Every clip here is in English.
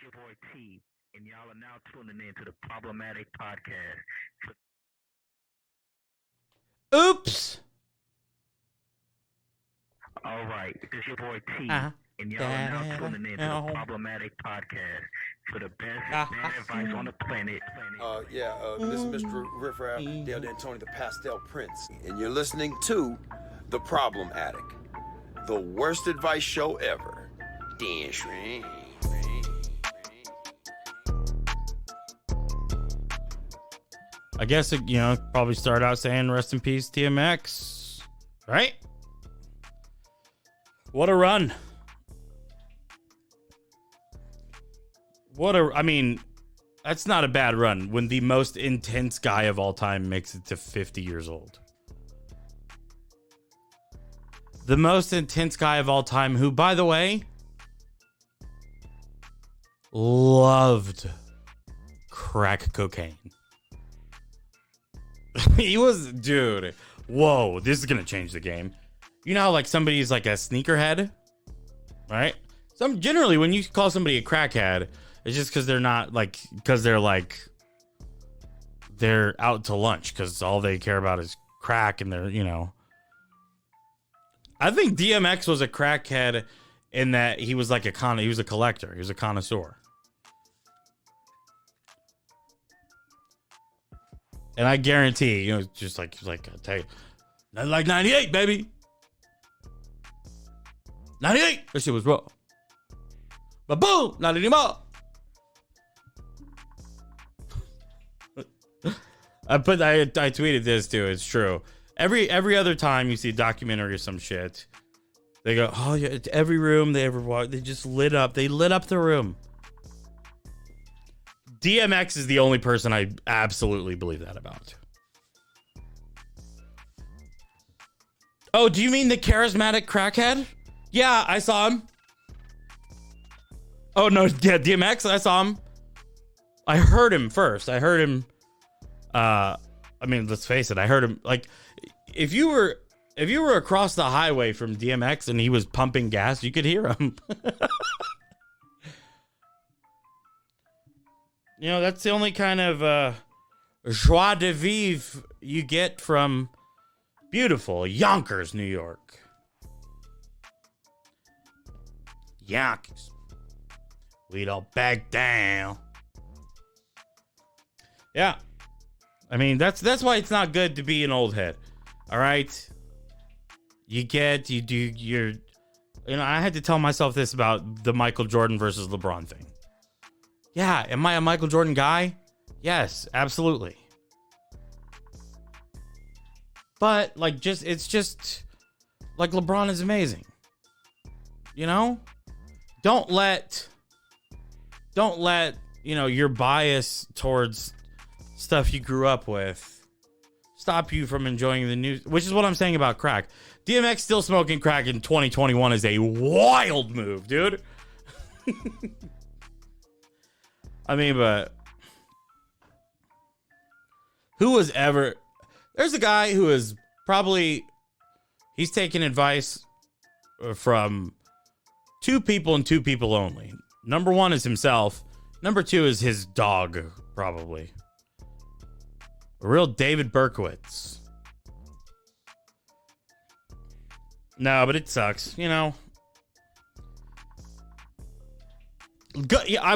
your boy T, and y'all are now tuning in to the Problematic Podcast. Oops. All right, this is your boy T, Uh-huh. and y'all are now tuning in to the Problematic Podcast for the best bad advice on the planet. This is Mr. Riffraff, Dale D'Antoni, the Pastel Prince, and you're listening to The Problem Addict, the worst advice show ever. Dance ring. I guess, probably start out saying rest in peace, DMX. Right? What a run. That's not a bad run when the most intense guy of all time makes it to 50 years old. The most intense guy of all time, who, by the way, loved crack cocaine. He was, dude, whoa, this is going to change the game. You know how, like, somebody's like a sneakerhead, right? Generally, when you call somebody a crackhead, it's just because they're not, like, they're out to lunch because all they care about is crack and they're, I think DMX was a crackhead in that he was like he was a collector. He was a connoisseur. And I guarantee, just like I tell you, not like 98, baby. 98. That shit was raw. But boom, not anymore. I tweeted this too. It's true. Every other time you see a documentary or some shit, they go, oh yeah, it's every room they ever walked, they just lit up. They lit up the room. DMX is the only person I absolutely believe that about. Oh, do you mean the charismatic crackhead? Yeah, I saw him. Oh no, yeah, DMX, I saw him. I heard him first. I heard him. Let's face it. I heard him. Like, if you were across the highway from DMX and he was pumping gas, you could hear him. That's the only kind of joie de vivre you get from beautiful Yonkers, New York. Yonkers. We don't back down. Yeah. That's why it's not good to be an old head. All right. I had to tell myself this about the Michael Jordan versus LeBron thing. Yeah, am I a Michael Jordan guy? Yes, absolutely. But it's just like LeBron is amazing. Don't let your bias towards stuff you grew up with stop you from enjoying the news, which is what I'm saying about crack. DMX still smoking crack in 2021 is a wild move, dude. But there's a guy who is he's taking advice from two people and two people only. Number one is himself. Number two is his dog, probably. A real David Berkowitz. No, but it sucks, I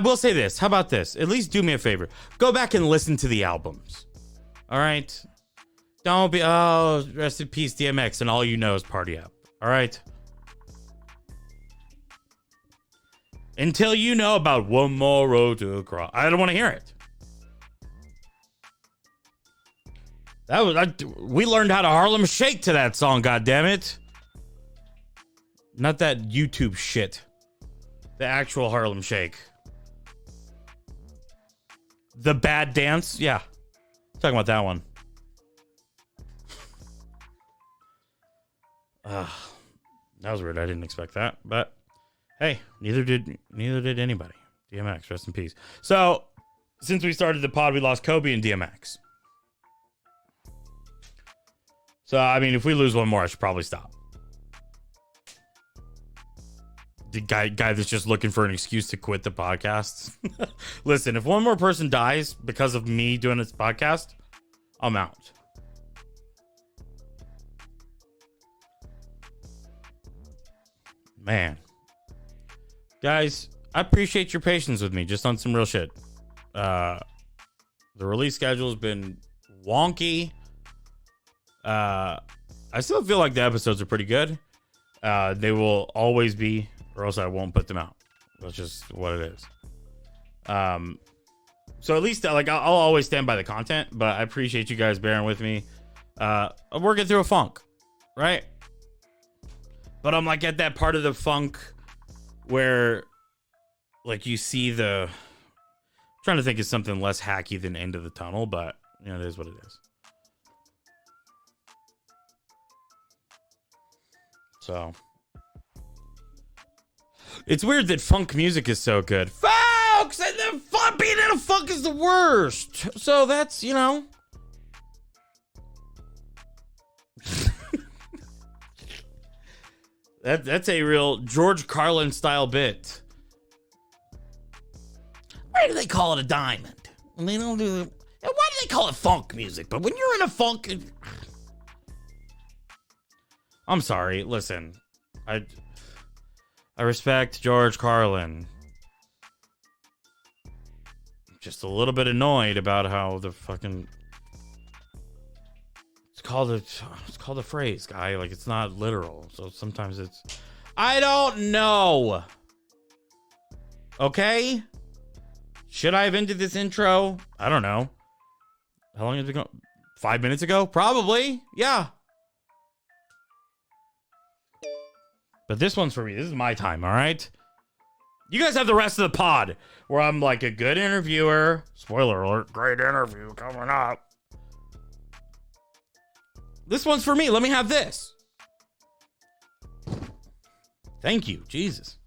will say this. How about this? At least do me a favor. Go back and listen to the albums. All right? Don't be, rest in peace, DMX, and all you know is Party Up. All right? Until you know about One More Road to Cross. I don't want to hear it. We learned how to Harlem Shake to that song, goddammit. Not that YouTube shit. The actual Harlem Shake. The Bad Dance? Yeah. Talking about that one. That was weird. I didn't expect that. But hey, neither did anybody. DMX, rest in peace. So, since we started the pod, we lost Kobe and DMX. So, if we lose one more, I should probably stop. the guy that's just looking for an excuse to quit the podcast. Listen, if one more person dies because of me doing this podcast, I'm out. Man. Guys, I appreciate your patience with me just on some real shit. The release schedule has been wonky. I still feel like the episodes are pretty good. They will always be, or else I won't put them out. That's just what it is. So at least like I'll always stand by the content, but I appreciate you guys bearing with me. I'm working through a funk, right? But I'm like at that part of the funk where like you see I'm trying to think of something less hacky than end of the tunnel, but you know, it is what it is. So it's weird that funk music is so good. Folks, and the fun being in a funk is the worst. So that's, you know. That's a real George Carlin style bit. Why do they call it a diamond? And they don't do it. Why do they call it funk music? But when you're in a funk, I'm sorry. Listen, I respect George Carlin. Just a little bit annoyed about how the fucking it's called a phrase, guy. Like it's not literal. So sometimes it's I don't know. Okay? Should I have ended this intro? I don't know. How long has it been going? 5 minutes ago? Probably. Yeah. But this one's for me. This is my time, all right? You guys have the rest of the pod where I'm like a good interviewer. Spoiler alert, great interview coming up. This one's for me. Let me have this. Thank you, Jesus.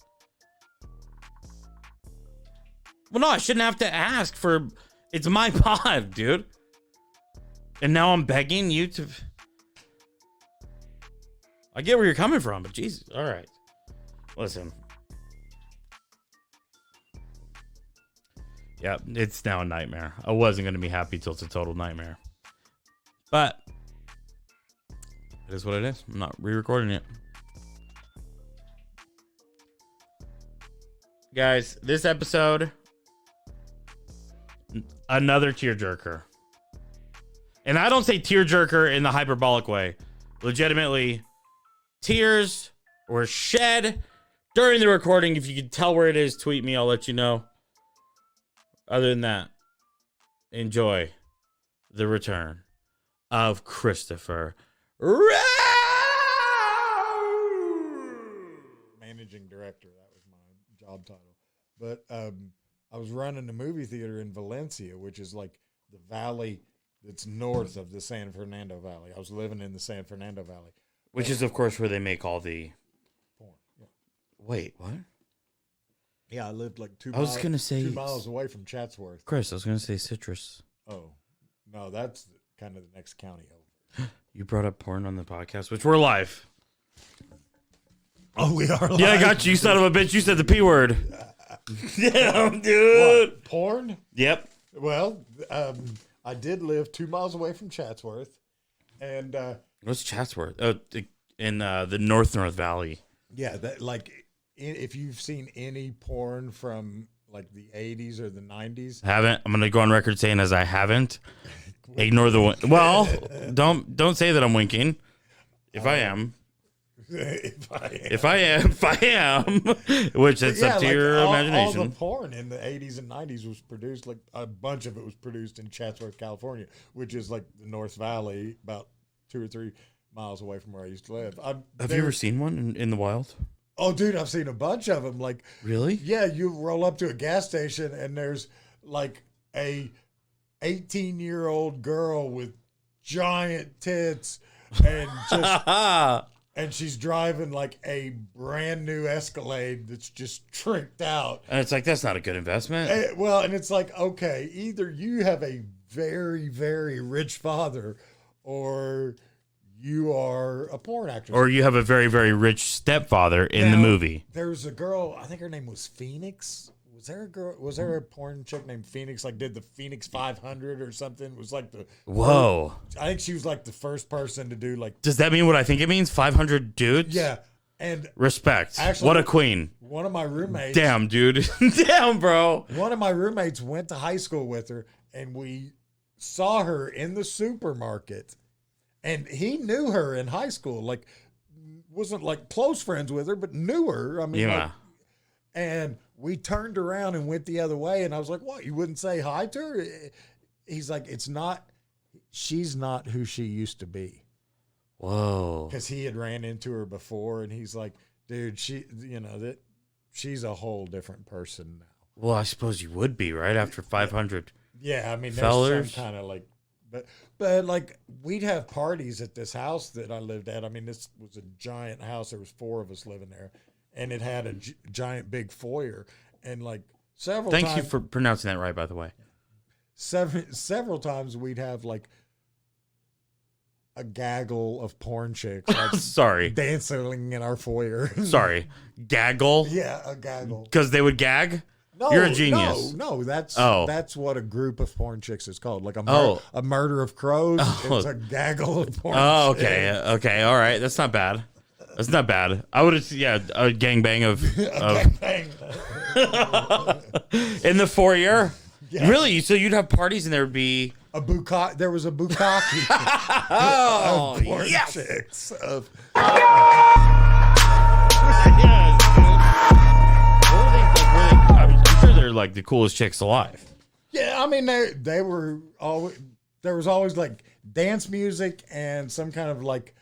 Well, no, I shouldn't have to ask for... It's my pod, dude. And now I'm begging you to... I get where you're coming from, but Jesus. All right. Listen. Yeah, it's now a nightmare. I wasn't going to be happy till it's a total nightmare. But it is what it is. I'm not re-recording it. Guys, this episode, another tearjerker. And I don't say tearjerker in the hyperbolic way. Legitimately, tears were shed during the recording. If you can tell where it is, tweet me. I'll let you know. Other than that, enjoy the return of Christopher Riddle. Managing director. That was my job title. But I was running a movie theater in Valencia, which is like the valley that's north of the San Fernando Valley. I was living in the San Fernando Valley. Which is, of course, where they make all the... Porn. Yeah. Wait, what? Yeah, I lived like 2 miles away from Chatsworth. Chris, I was going to say citrus. Oh, no, that's kind of the next county over. You brought up porn on the podcast, which we're live. Oh, we are live? Yeah, I got you, you son of a bitch. You said the P word. Damn, dude. What, porn? Yep. Well, I did live 2 miles away from Chatsworth. And... What's Chatsworth? Oh, in the North Valley. Yeah, that like... If you've seen any porn from like the 80s or the 90s, haven't. I'm gonna go on record saying as I haven't. Ignore the well. Don't say that I'm winking. If I am, if I am, which it's up to your imagination. All the porn in the 80s and 90s was produced, like a bunch of it was produced in Chatsworth, California, which is like the North Valley, about 2 or 3 miles away from where I used to live. Have you ever seen one in the wild? Oh, dude, I've seen a bunch of them. Like, really? Yeah, you roll up to a gas station and there's like a 18-year-old girl with giant tits and just and she's driving like a brand new Escalade that's just tricked out. And it's like, that's not a good investment. And it's like, okay, either you have a very, very rich father or you are a porn actress. Or you have a very, very rich stepfather in the movie. There was a girl, I think her name was Phoenix. Was there a porn chick named Phoenix, like did the Phoenix 500 or something? It was like the... Whoa. I think she was like the first person to do like... Does that mean what I think it means? 500 dudes? Yeah. And respect. Actually, what a queen. One of my roommates... Damn, dude. Damn, bro. One of my roommates went to high school with her, and we saw her in the supermarket. And he knew her in high school. Like, wasn't like close friends with her, but knew her. I mean, yeah. And we turned around and went the other way. And I was like, what? You wouldn't say hi to her? He's like, she's not who she used to be. Whoa. Because he had ran into her before. And he's like, dude, she's a whole different person now. Well, I suppose you would be, right? After 500. Yeah. I mean, fellers. There's some kind of like, but like we'd have parties at this house that I lived at. I mean, this was a giant house. There was 4 of us living there. And it had a giant big foyer, and like several. Thank you for pronouncing that right, by the way. Several times we'd have like a gaggle of porn chicks. Like sorry, dancing in our foyer. Sorry, gaggle. Yeah, a gaggle. Because they would gag. No, you're a genius. No, that's what a group of porn chicks is called. Like a murder of crows. It's a gaggle of porn. Oh, okay, okay, all right. That's not bad. That's not bad. I would have, a gangbang of in the foyer. Yeah. Really? So you'd have parties and there would be a bukkake. There was a bukkake. Oh, of porn chicks. Yes. I'm sure they're like the coolest chicks alive. Yeah, I mean they were always. There was always like dance music and some kind of like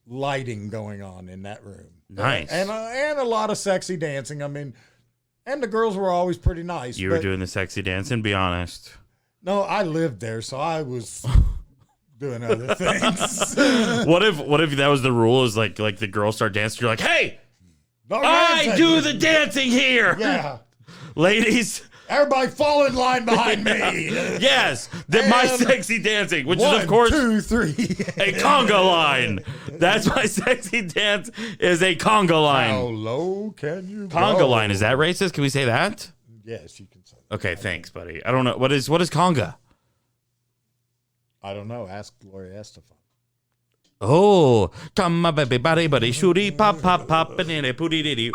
lighting going on in that room. Nice. And a lot of sexy dancing. I mean, and the girls were always pretty nice. You were doing the sexy dancing, be honest. No, I lived there, so I was doing other things. What if that was the rule? Is like the girls start dancing, you're like, hey, I do the dancing here. Yeah. Ladies, everybody fall in line behind me. Yes, my sexy dancing, which is of course 1, 2, 3, a conga line. That's my sexy dance is a conga line. How low can you conga go? line? Is that racist? Can we say that? Yes, you can say that. Okay, thanks, buddy. I don't know what is conga. I don't know. Ask Gloria Estefan. Oh, come my baby, buddy, shooty, pop, pop, pop, and then a pooty diddy.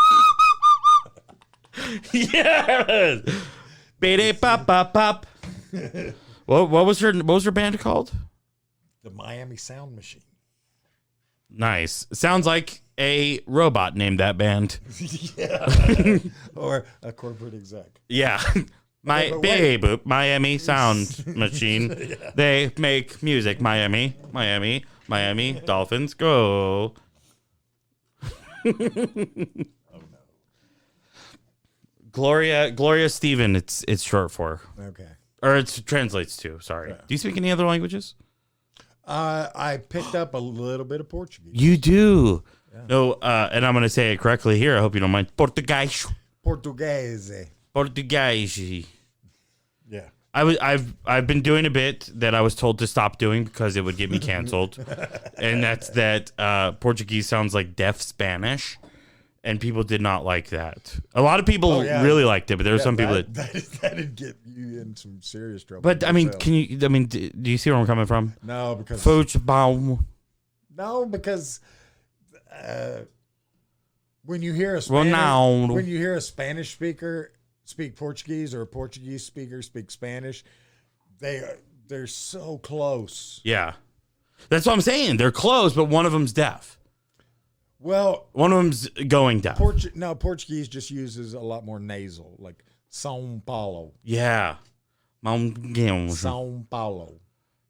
Yes, baby, pop, pop, pop. What was her band called? The Miami Sound Machine. Nice. Sounds like a robot named that band. Yeah, or a corporate exec. Yeah. My baby, Miami Sound Machine. Yeah. They make music. Miami, Dolphins, go. Oh no. Gloria Stephen, it's short for. Okay. Or it translates to, sorry. Yeah. Do you speak any other languages? I picked up a little bit of Portuguese. You do? Yeah. No, and I'm going to say it correctly here. I hope you don't mind. Portuguese. Yeah. I've been doing a bit that I was told to stop doing because it would get me canceled. And that's that Portuguese sounds like deaf Spanish. And people did not like that. A lot of people really liked it, but there were some people that'd get you in some serious trouble. But I mean, do you see where I'm coming from? No, because when you hear a Spanish speaker speak Portuguese or a Portuguese speaker speak Spanish, they're so close. Yeah, that's what I'm saying. They're close, but one of them's deaf. Well, one of them's going deaf. Portuguese just uses a lot more nasal, like São Paulo. Yeah. São Paulo.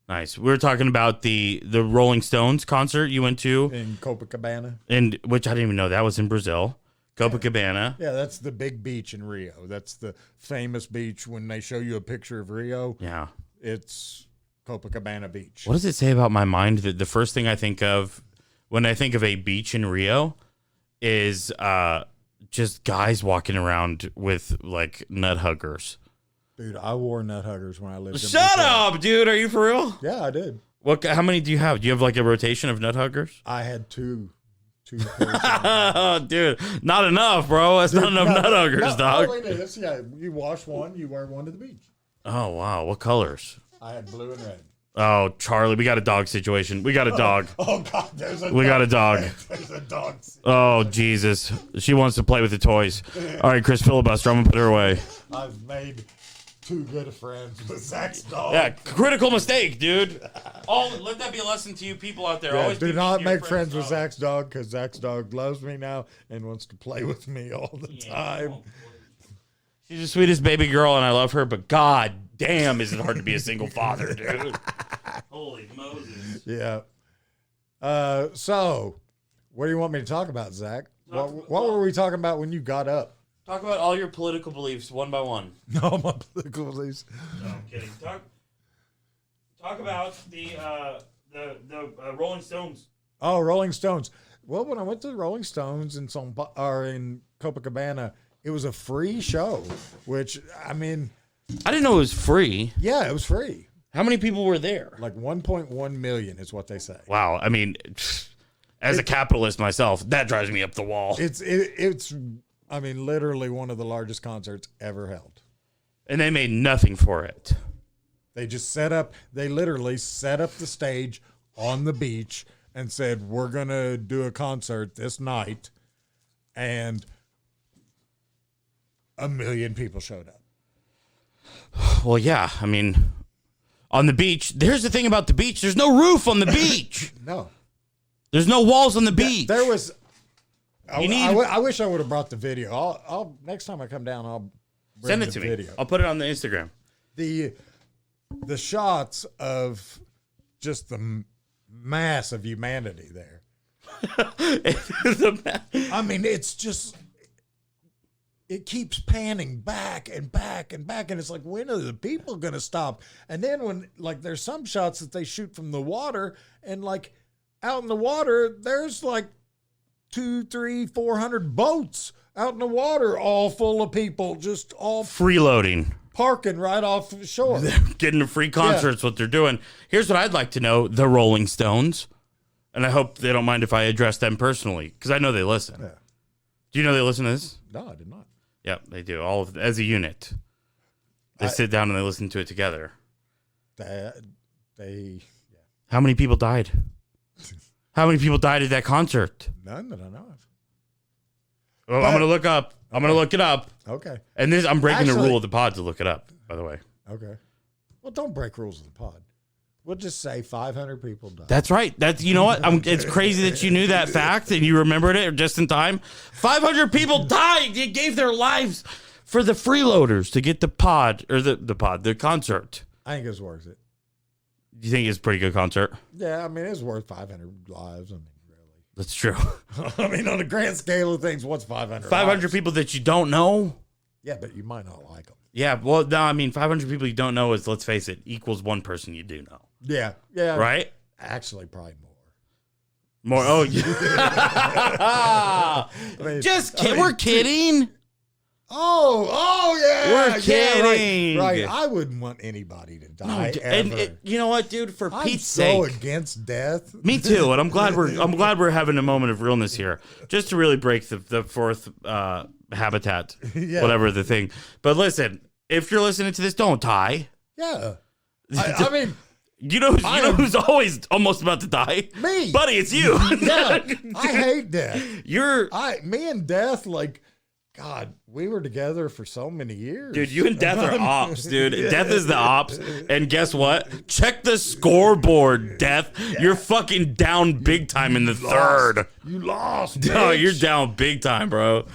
Nice. We were talking about the Rolling Stones concert you went to. In Copacabana. Which I didn't even know that was in Brazil. Copacabana. Yeah, that's the big beach in Rio. That's the famous beach. When they show you a picture of Rio, it's Copacabana Beach. What does it say about my mind that the first thing I think of when I think of a beach in Rio is just guys walking around with like nut huggers? Dude, I wore nut huggers when I lived in Shut up, dude. Are you for real? Yeah, I did. How many do you have? Do you have like a rotation of nut huggers? I had two. Oh, dude, not enough, bro. That's not enough nut huggers, dog. Yeah, you wash one, you wear one to the beach. Oh wow, what colors? I had blue and red. Oh, Charlie, we got a dog situation. We got a dog. Oh God, we got a dog. There's a dog. Oh Jesus, she wants to play with the toys. All right, Chris Filibuster, I'm gonna put her away. I've made too good of friends with Zach's dog. Yeah, critical mistake, dude. Let that be a lesson to you people out there. Yeah, Always do not make friends with dog. Zach's dog, because Zach's dog loves me now and wants to play with me all the time. She's the sweetest baby girl, and I love her. But God damn, is it hard to be a single father, dude? Holy Moses. Yeah. So, what do you want me to talk about, Zach? What were we talking about when you got up? Talk about all your political beliefs one by one. No, my political beliefs. No, I'm kidding. Talk about the Rolling Stones. Oh, Rolling Stones. Well, when I went to the Rolling Stones in Copacabana, it was a free show, which, I mean... I didn't know it was free. Yeah, it was free. How many people were there? Like 1.1 million is what they say. Wow. I mean, as a capitalist myself, that drives me up the wall. It's I mean, literally one of the largest concerts ever held. And they made nothing for it. They literally set up the stage on the beach and said, we're going to do a concert this night. And 1 million people showed up. Well, yeah. I mean, on the beach, here's the thing about the beach. There's no roof on the beach. No. There's no walls on the beach. There was... I wish I would have brought the video. I'll next time I come down, I'll send it to me. Video. I'll put it on the Instagram. The shots of just the mass of humanity there. I mean, it's just, it keeps panning back and back and back, and it's like, when are the people gonna stop? And then when, like, there's some shots that they shoot from the water, and like out in the water, there's like 200, 300, 400 boats out in the water, all full of people, just all freeloading, parking right off the shore. They're getting a free concerts, what they're doing. Here's what I'd like to know: the Rolling Stones, and I hope they don't mind if I address them personally, because I know they listen. Yeah. Do you know they listen to this? No, I did not. Yeah, they do. All of as a unit, they sit down and they listen to it together. How many people died? How many people died at that concert? None that I know of. Well, I'm going to look up. I'm going to look it up. Okay. And I'm breaking the rule of the pod to look it up, by the way. Okay. Well, don't break rules of the pod. We'll just say 500 people died. That's right. You know what? It's crazy that you knew that fact and you remembered it just in time. 500 people died. They gave their lives for the freeloaders to get the pod, or the concert. I think it was worth it. Do you think it's a pretty good concert? Yeah, I mean, it's worth 500 lives. I mean, really. That's true. I mean, on the grand scale of things, what's 500 500 lives? people that you don't know? Yeah, but you might not like them. Yeah, well, no, I mean, 500 people you don't know is, let's face it, equals one person you do know. Yeah, yeah. Right? Actually, probably more. More? Oh, yeah. I mean, just kidding. We're kidding. Oh, yeah. We're kidding. Yeah, right. I wouldn't want anybody to die ever. And you know what, dude? For Pete's so sake, against death. Me too. And I'm glad we're having a moment of realness here, just to really break the fourth habitat, whatever the thing. But listen, if you're listening to this, don't die. Yeah. I mean, you know who's always almost about to die? Me, buddy. It's you. Yeah. I hate death. Me and death, like. God, we were together for so many years. Dude, you and Death are ops, dude. Yeah. Death is the ops. And guess what? Check the scoreboard, Death. Yeah. You're fucking down big time in the third. You lost, bitch. No, you're down big time, bro.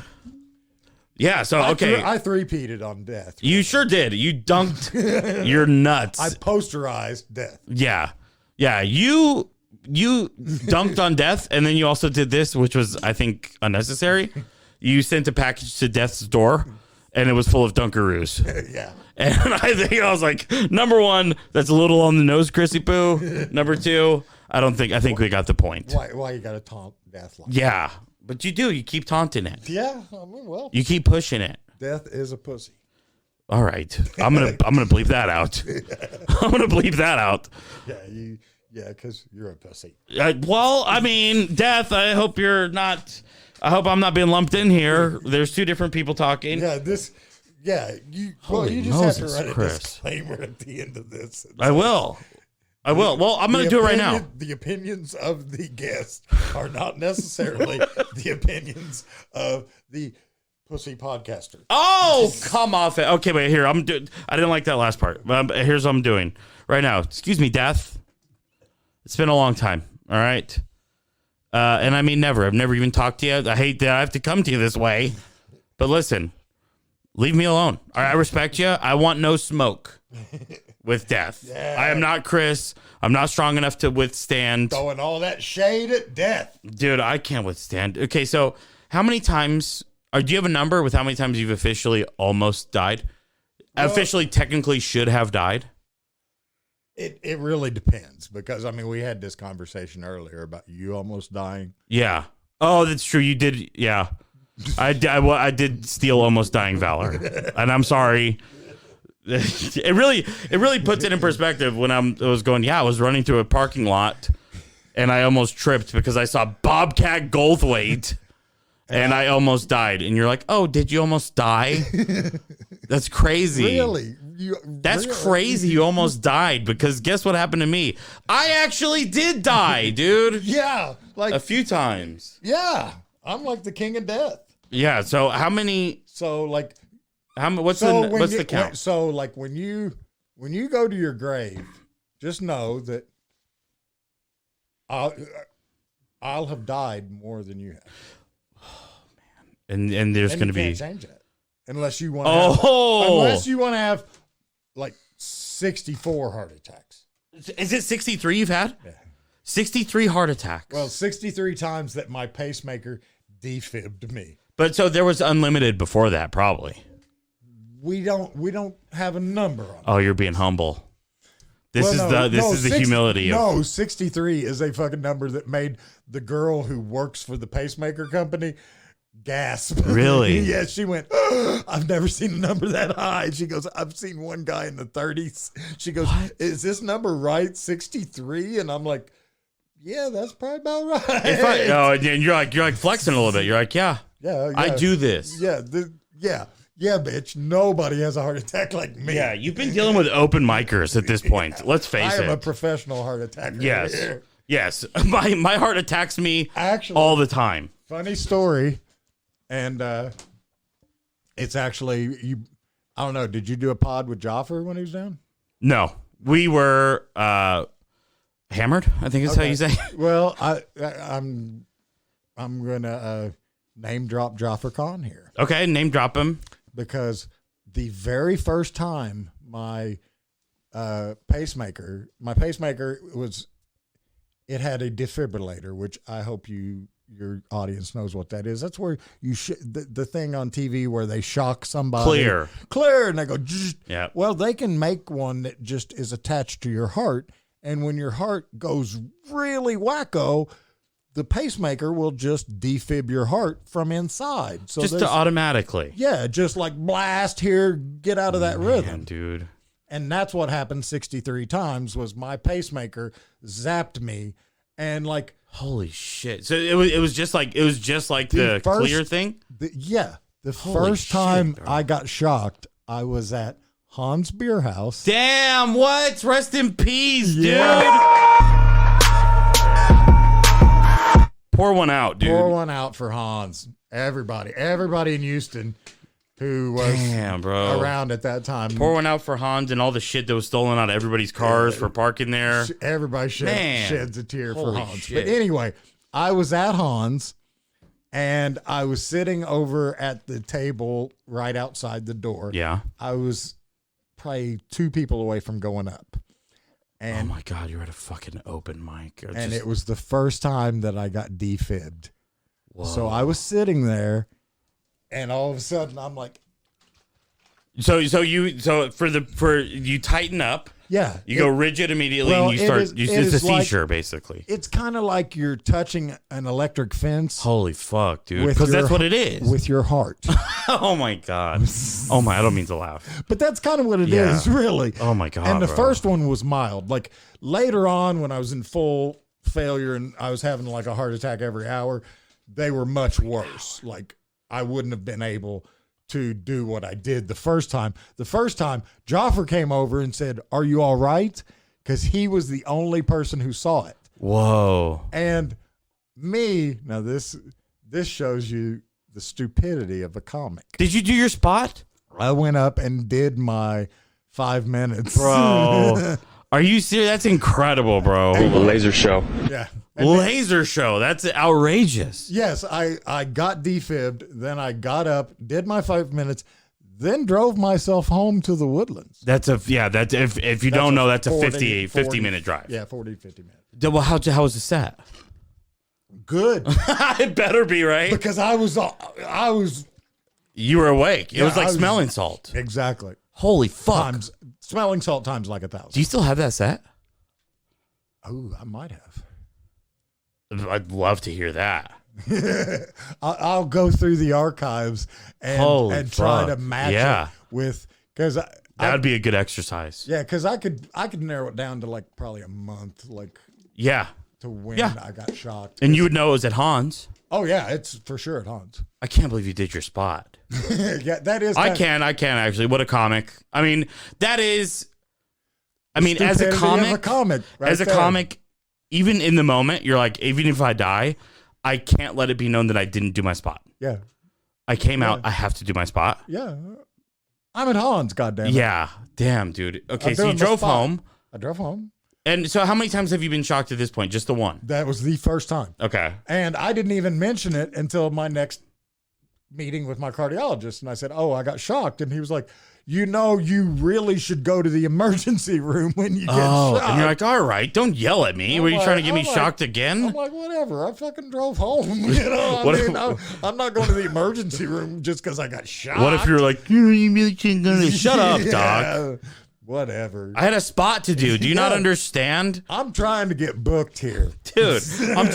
Yeah, so, okay. I three-peated on Death. Right? You sure did. You dunked your nuts. I posterized Death. Yeah. Yeah, you dunked on Death, and then you also did this, which was, I think, unnecessary. You sent a package to Death's door, and it was full of Dunkaroos. Yeah. And I was like, number one, that's a little on the nose, Chrissy Poo. Number two, I think we got the point. Why you got to taunt Death like Yeah, but you do. You keep taunting it. Yeah, I mean, well. You keep pushing it. Death is a pussy. All right. I'm gonna bleep that out. I'm gonna bleep that out. Yeah, Yeah, because you're a pussy. Well, I mean, Death, I hope you're not. I hope I'm not being lumped in here. There's two different people talking. Yeah, you just Moses, have to write Chris. a disclaimer at the end of this. I will. Well, I'm going to do it right now. The opinions of the guest are not necessarily the opinions of the pussy podcaster. Oh, come off it. Okay, wait, here. I didn't like that last part. Here's what I'm doing right now. Excuse me, Death. It's been a long time. All right. And I mean, never. I've never even talked to you. I hate that I have to come to you this way. But listen, leave me alone. All right, I respect you. I want no smoke with Death. Yeah. I am not Chris. I'm not strong enough to withstand. Throwing all that shade at Death. Dude, I can't withstand. Okay, so how many times, or do you have a number with how many times you've officially almost died? Well, officially, technically should have died? It really depends because, I mean, we had this conversation earlier about you almost dying. Yeah. Oh, that's true. You did. Yeah. I did steal almost dying valor. And I'm sorry. It really puts it in perspective when I was going, I was running through a parking lot and I almost tripped because I saw Bobcat Goldthwait and I almost died. And you're like, oh, did you almost die? That's crazy. Really? That's crazy. You almost died because guess what happened to me? I actually did die, dude. Yeah. Like a few times. Yeah. I'm like the king of death. Yeah. So how many? So like, what's the count? So like when you go to your grave, just know that I'll have died more than you have. Oh man. And there's going to be change that unless you want. Unless you want to have like 64 heart attacks. Is it 63 you've had? Yeah. 63 heart attacks. Well, 63 times that my pacemaker defibbed me. But so there was unlimited before that, probably. We don't have a number on it. Oh, you're being humble. This is the humility of. No, 63 is a fucking number that made the girl who works for the pacemaker company gasp. Really? Yeah, she went, oh, I've never seen a number that high. She goes, I've seen one guy in the 30s. She goes, what? Is this number right? 63? And I'm like, yeah, that's probably about right. And you're like flexing a little bit. You're like, yeah, I do this. Yeah, bitch. Nobody has a heart attack like me. Yeah, you've been dealing with open micers at this point. Let's face it. I am a professional heart attacker. Yes. My heart attacks me actually all the time. Funny story. And it's actually, I don't know, did you do a pod with Joffer when he was down? No. We were hammered, I think is how you say. Well, I'm going to name drop Joffer Khan here. Okay, name drop him. Because the very first time my pacemaker it had a defibrillator, which I hope your audience knows what that is. That's where you the thing on TV where they shock somebody. Clear, and they go, yeah. Well, they can make one that just is attached to your heart, and when your heart goes really wacko, the pacemaker will just defib your heart from inside. So just to automatically. Yeah, just like blast here, get out of that rhythm. Dude. And that's what happened 63 times was my pacemaker zapped me and like holy shit. So it was just like the first, clear thing? The first time I got shocked, I was at Hans Beer House. Damn, what? Rest in peace, dude. Pour one out, dude. Pour one out for Hans. Everybody in Houston who was around at that time. Pour one out for Hans and all the shit that was stolen out of everybody's cars for parking there. Everybody sheds a tear for Hans. Shit. But anyway, I was at Hans and I was sitting over at the table right outside the door. Yeah. I was probably 2 people away from going up. And, oh my God, you're at a fucking open mic. And it was the first time that I got defibbed. Whoa. So I was sitting there, and all of a sudden I'm like, so you tighten up, Yeah. You go rigid immediately, and you start. It's a seizure, basically. It's kind of like you're touching an electric fence. Holy fuck, dude! Because that's what it is. With your heart. Oh my god. Oh my! I don't mean to laugh. But that's kind of what it is, really. Oh my god. And the first one was mild. Like later on, when I was in full failure and I was having like a heart attack every hour, they were much worse. Like I wouldn't have been able to do what I did the first time. The first time, Joffer came over and said, "Are you all right?" Because he was the only person who saw it. Whoa. And me, now this shows you the stupidity of a comic. Did you do your spot? I went up and did my 5 minutes. Bro. Are you serious? That's incredible, bro. Laser show. Yeah. Laser show. That's outrageous. Yes, I got defibbed, then I got up, did my 5 minutes, then drove myself home to the Woodlands. That's if you don't know, that's a 50 minute drive. Yeah, 40, 50 minutes. Well, how was the set? Good. It better be, right? Because I was You were awake. It was like smelling salt. Exactly. Holy fuck. Smelling salt times like 1,000. Do you still have that set? Oh, I might have. I'd love to hear that. I'll go through the archives and try to match it with, because that would be a good exercise. Yeah, because I could narrow it down to like probably a month, like to when I got shocked. And you would know it was at Hans. Oh yeah, it's for sure at Hans. I can't believe you did your spot. Yeah, that is. I can actually. What a comic. I mean, that is. I mean, as a comic, even in the moment, you're like, even if I die, I can't let it be known that I didn't do my spot. Yeah. I came out. I have to do my spot. Yeah. I'm at Hans, goddamn it. Yeah. Damn, dude. Okay, so you drove home. I drove home. And so how many times have you been shocked at this point? Just the one? That was the first time. Okay. And I didn't even mention it until my next meeting with my cardiologist. And I said, "Oh, I got shocked." And he was like, "You know, you really should go to the emergency room when you get shocked." And you're like, "All right, don't yell at me. Were you trying to get me shocked again?" I'm like, whatever. I fucking drove home. You know, I'm not going to the emergency room just because I got shocked. What if you're like, you really shouldn't go to shut up, doc? Whatever. I had a spot to do. Do you not understand? I'm trying to get booked here, dude. I'm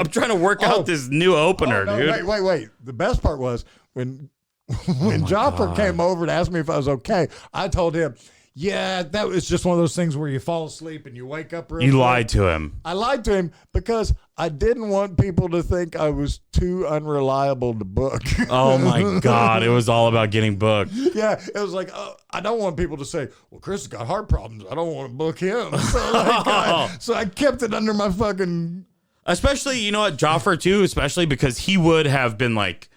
trying to work out this new opener, dude. Wait. The best part was when Joffer came over to ask me if I was okay. I told him, "Yeah, that was just one of those things where you fall asleep and you wake up real quick." Lied to him. I lied to him because I didn't want people to think I was too unreliable to book. Oh my God. It was all about getting booked. Yeah. It was like, I don't want people to say, "Well, Chris has got heart problems. I don't want to book him." So I kept it under my fucking. Especially, you know what, Joffer too, especially because he would have been like,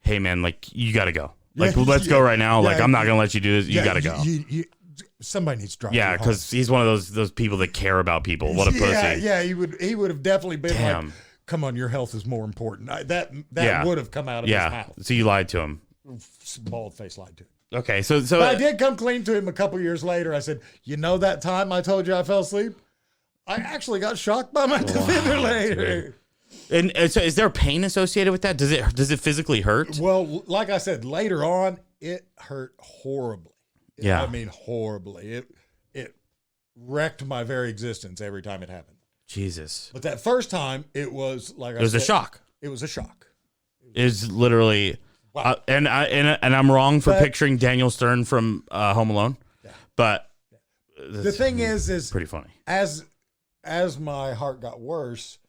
"Hey man, like you got to go. Like let's go right now. Like I'm not going to let you do this. You got to go." Somebody needs to drive. Yeah, because he's one of those people that care about people. What a pussy. Yeah, he would have definitely been like, "Come on, your health is more important." That would have come out of his mouth. So you lied to him. Bald face lied to him. Okay, so but I did come clean to him a couple years later. I said, "You know that time I told you I fell asleep? I actually got shocked by my defibrillator." And so is there pain associated with that? Does it physically hurt? Well, like I said, later on, it hurt horribly. Yeah. I mean, horribly. It wrecked my very existence every time it happened. Jesus. But that first time, it was like it was a shock. It was a shock. It was literally, wow. And I'm wrong for picturing Daniel Stern from Home Alone, but the thing is pretty funny. As my heart got worse,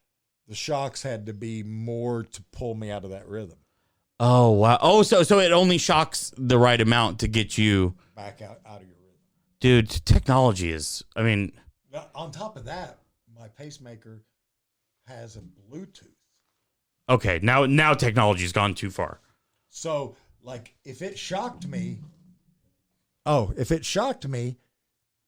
the shocks had to be more to pull me out of that rhythm. Oh wow! Oh, so it only shocks the right amount to get you back out of your rhythm. Dude, technology is. I mean, on top of that, my pacemaker has a Bluetooth. Okay, now technology's gone too far. So, like, if it shocked me,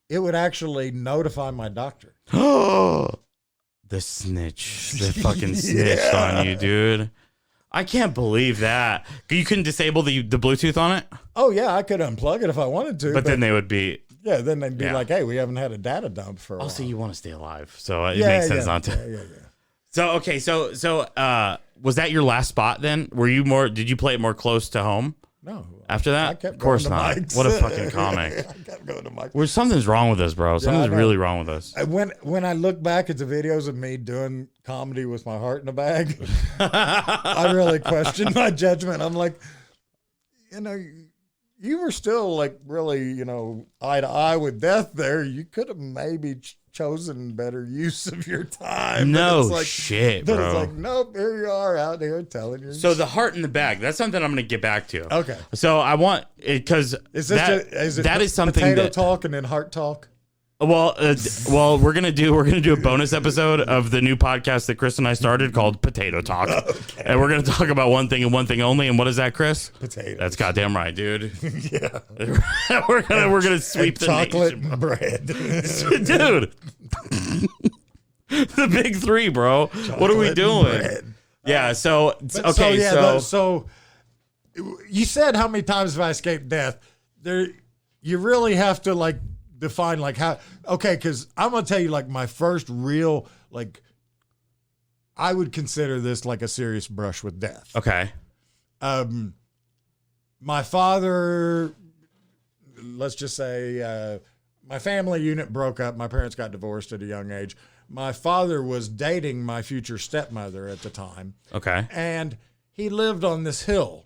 it would actually notify my doctor. The snitch. The fucking snitched on you, dude. I can't believe that. You couldn't disable the Bluetooth on it? Oh, yeah, I could unplug it if I wanted to. But then they would be... Yeah, then they'd be like, "Hey, we haven't had a data dump for a while." Also, you want to stay alive, so it makes sense not to. Yeah. So, okay, so was that your last spot then? Did you play it more close to home? No. After that? Of course not. Mike's. What a fucking comic. I kept going to Mike's. Well, something's wrong with us, bro. Something's really wrong with us. When I look back at the videos of me doing comedy with my heart in a bag, I really question my judgment. I'm like, you were still like really, eye to eye with death there. You could have maybe chosen better use of your time. No shit, bro. It's like, nope, here you are out here telling you. So the heart in the bag, that's something I'm going to get back to. Okay. So I want it because that is something potato talk and then heart talk. Well, we're gonna do a bonus episode of the new podcast that Chris and I started called Potato Talk, and we're gonna talk about one thing and one thing only. And what is that, Chris? Potatoes. That's goddamn right, dude. Yeah. we're gonna sweep the chocolate nation, bread, dude. The big three, bro. Chocolate what are we doing? Bread. Yeah. So okay. So you said how many times have I escaped death? You really have to like define like how. Okay, because I'm gonna tell you like my first real like. I would consider this like a serious brush with death. Okay. My father, let's just say, my family unit broke up. My parents got divorced at a young age. My father was dating my future stepmother at the time. Okay. And he lived on this hill.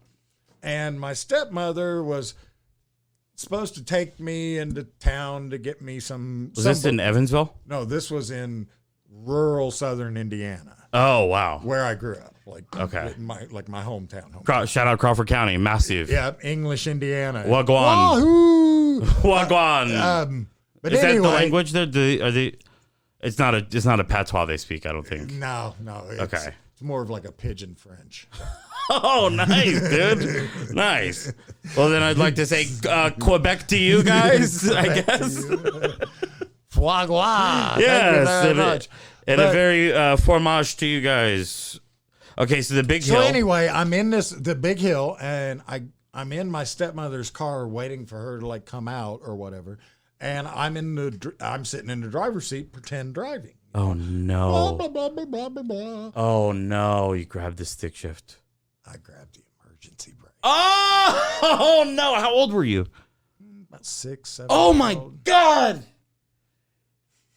And my stepmother was supposed to take me into town to get me some. Was this in Evansville? No, this was in rural southern Indiana. Oh, wow. Where I grew up. Like, okay. My hometown. Shout out Crawford County. Massive. Yeah, English, Indiana. Wagwan. Wahoo! Wagwan. But is anyway, that the language? It's not a patois they speak, I don't think. No. Okay. It's more of like a pidgin French. Oh, nice, dude. Nice. Well, then I'd like to say Quebec to you guys, I guess. Foie gras. Yes. And a very fromage to you guys. Okay, so the big hill. So anyway, I'm in the big hill, and I'm in my stepmother's car waiting for her to like come out or whatever. And I'm sitting in the driver's seat, pretend driving. Oh no! Blah, blah, blah, blah, blah, blah. Oh no! You grabbed the stick shift. I grabbed the emergency brake. Oh no! How old were you? About 6, 7. Oh my god!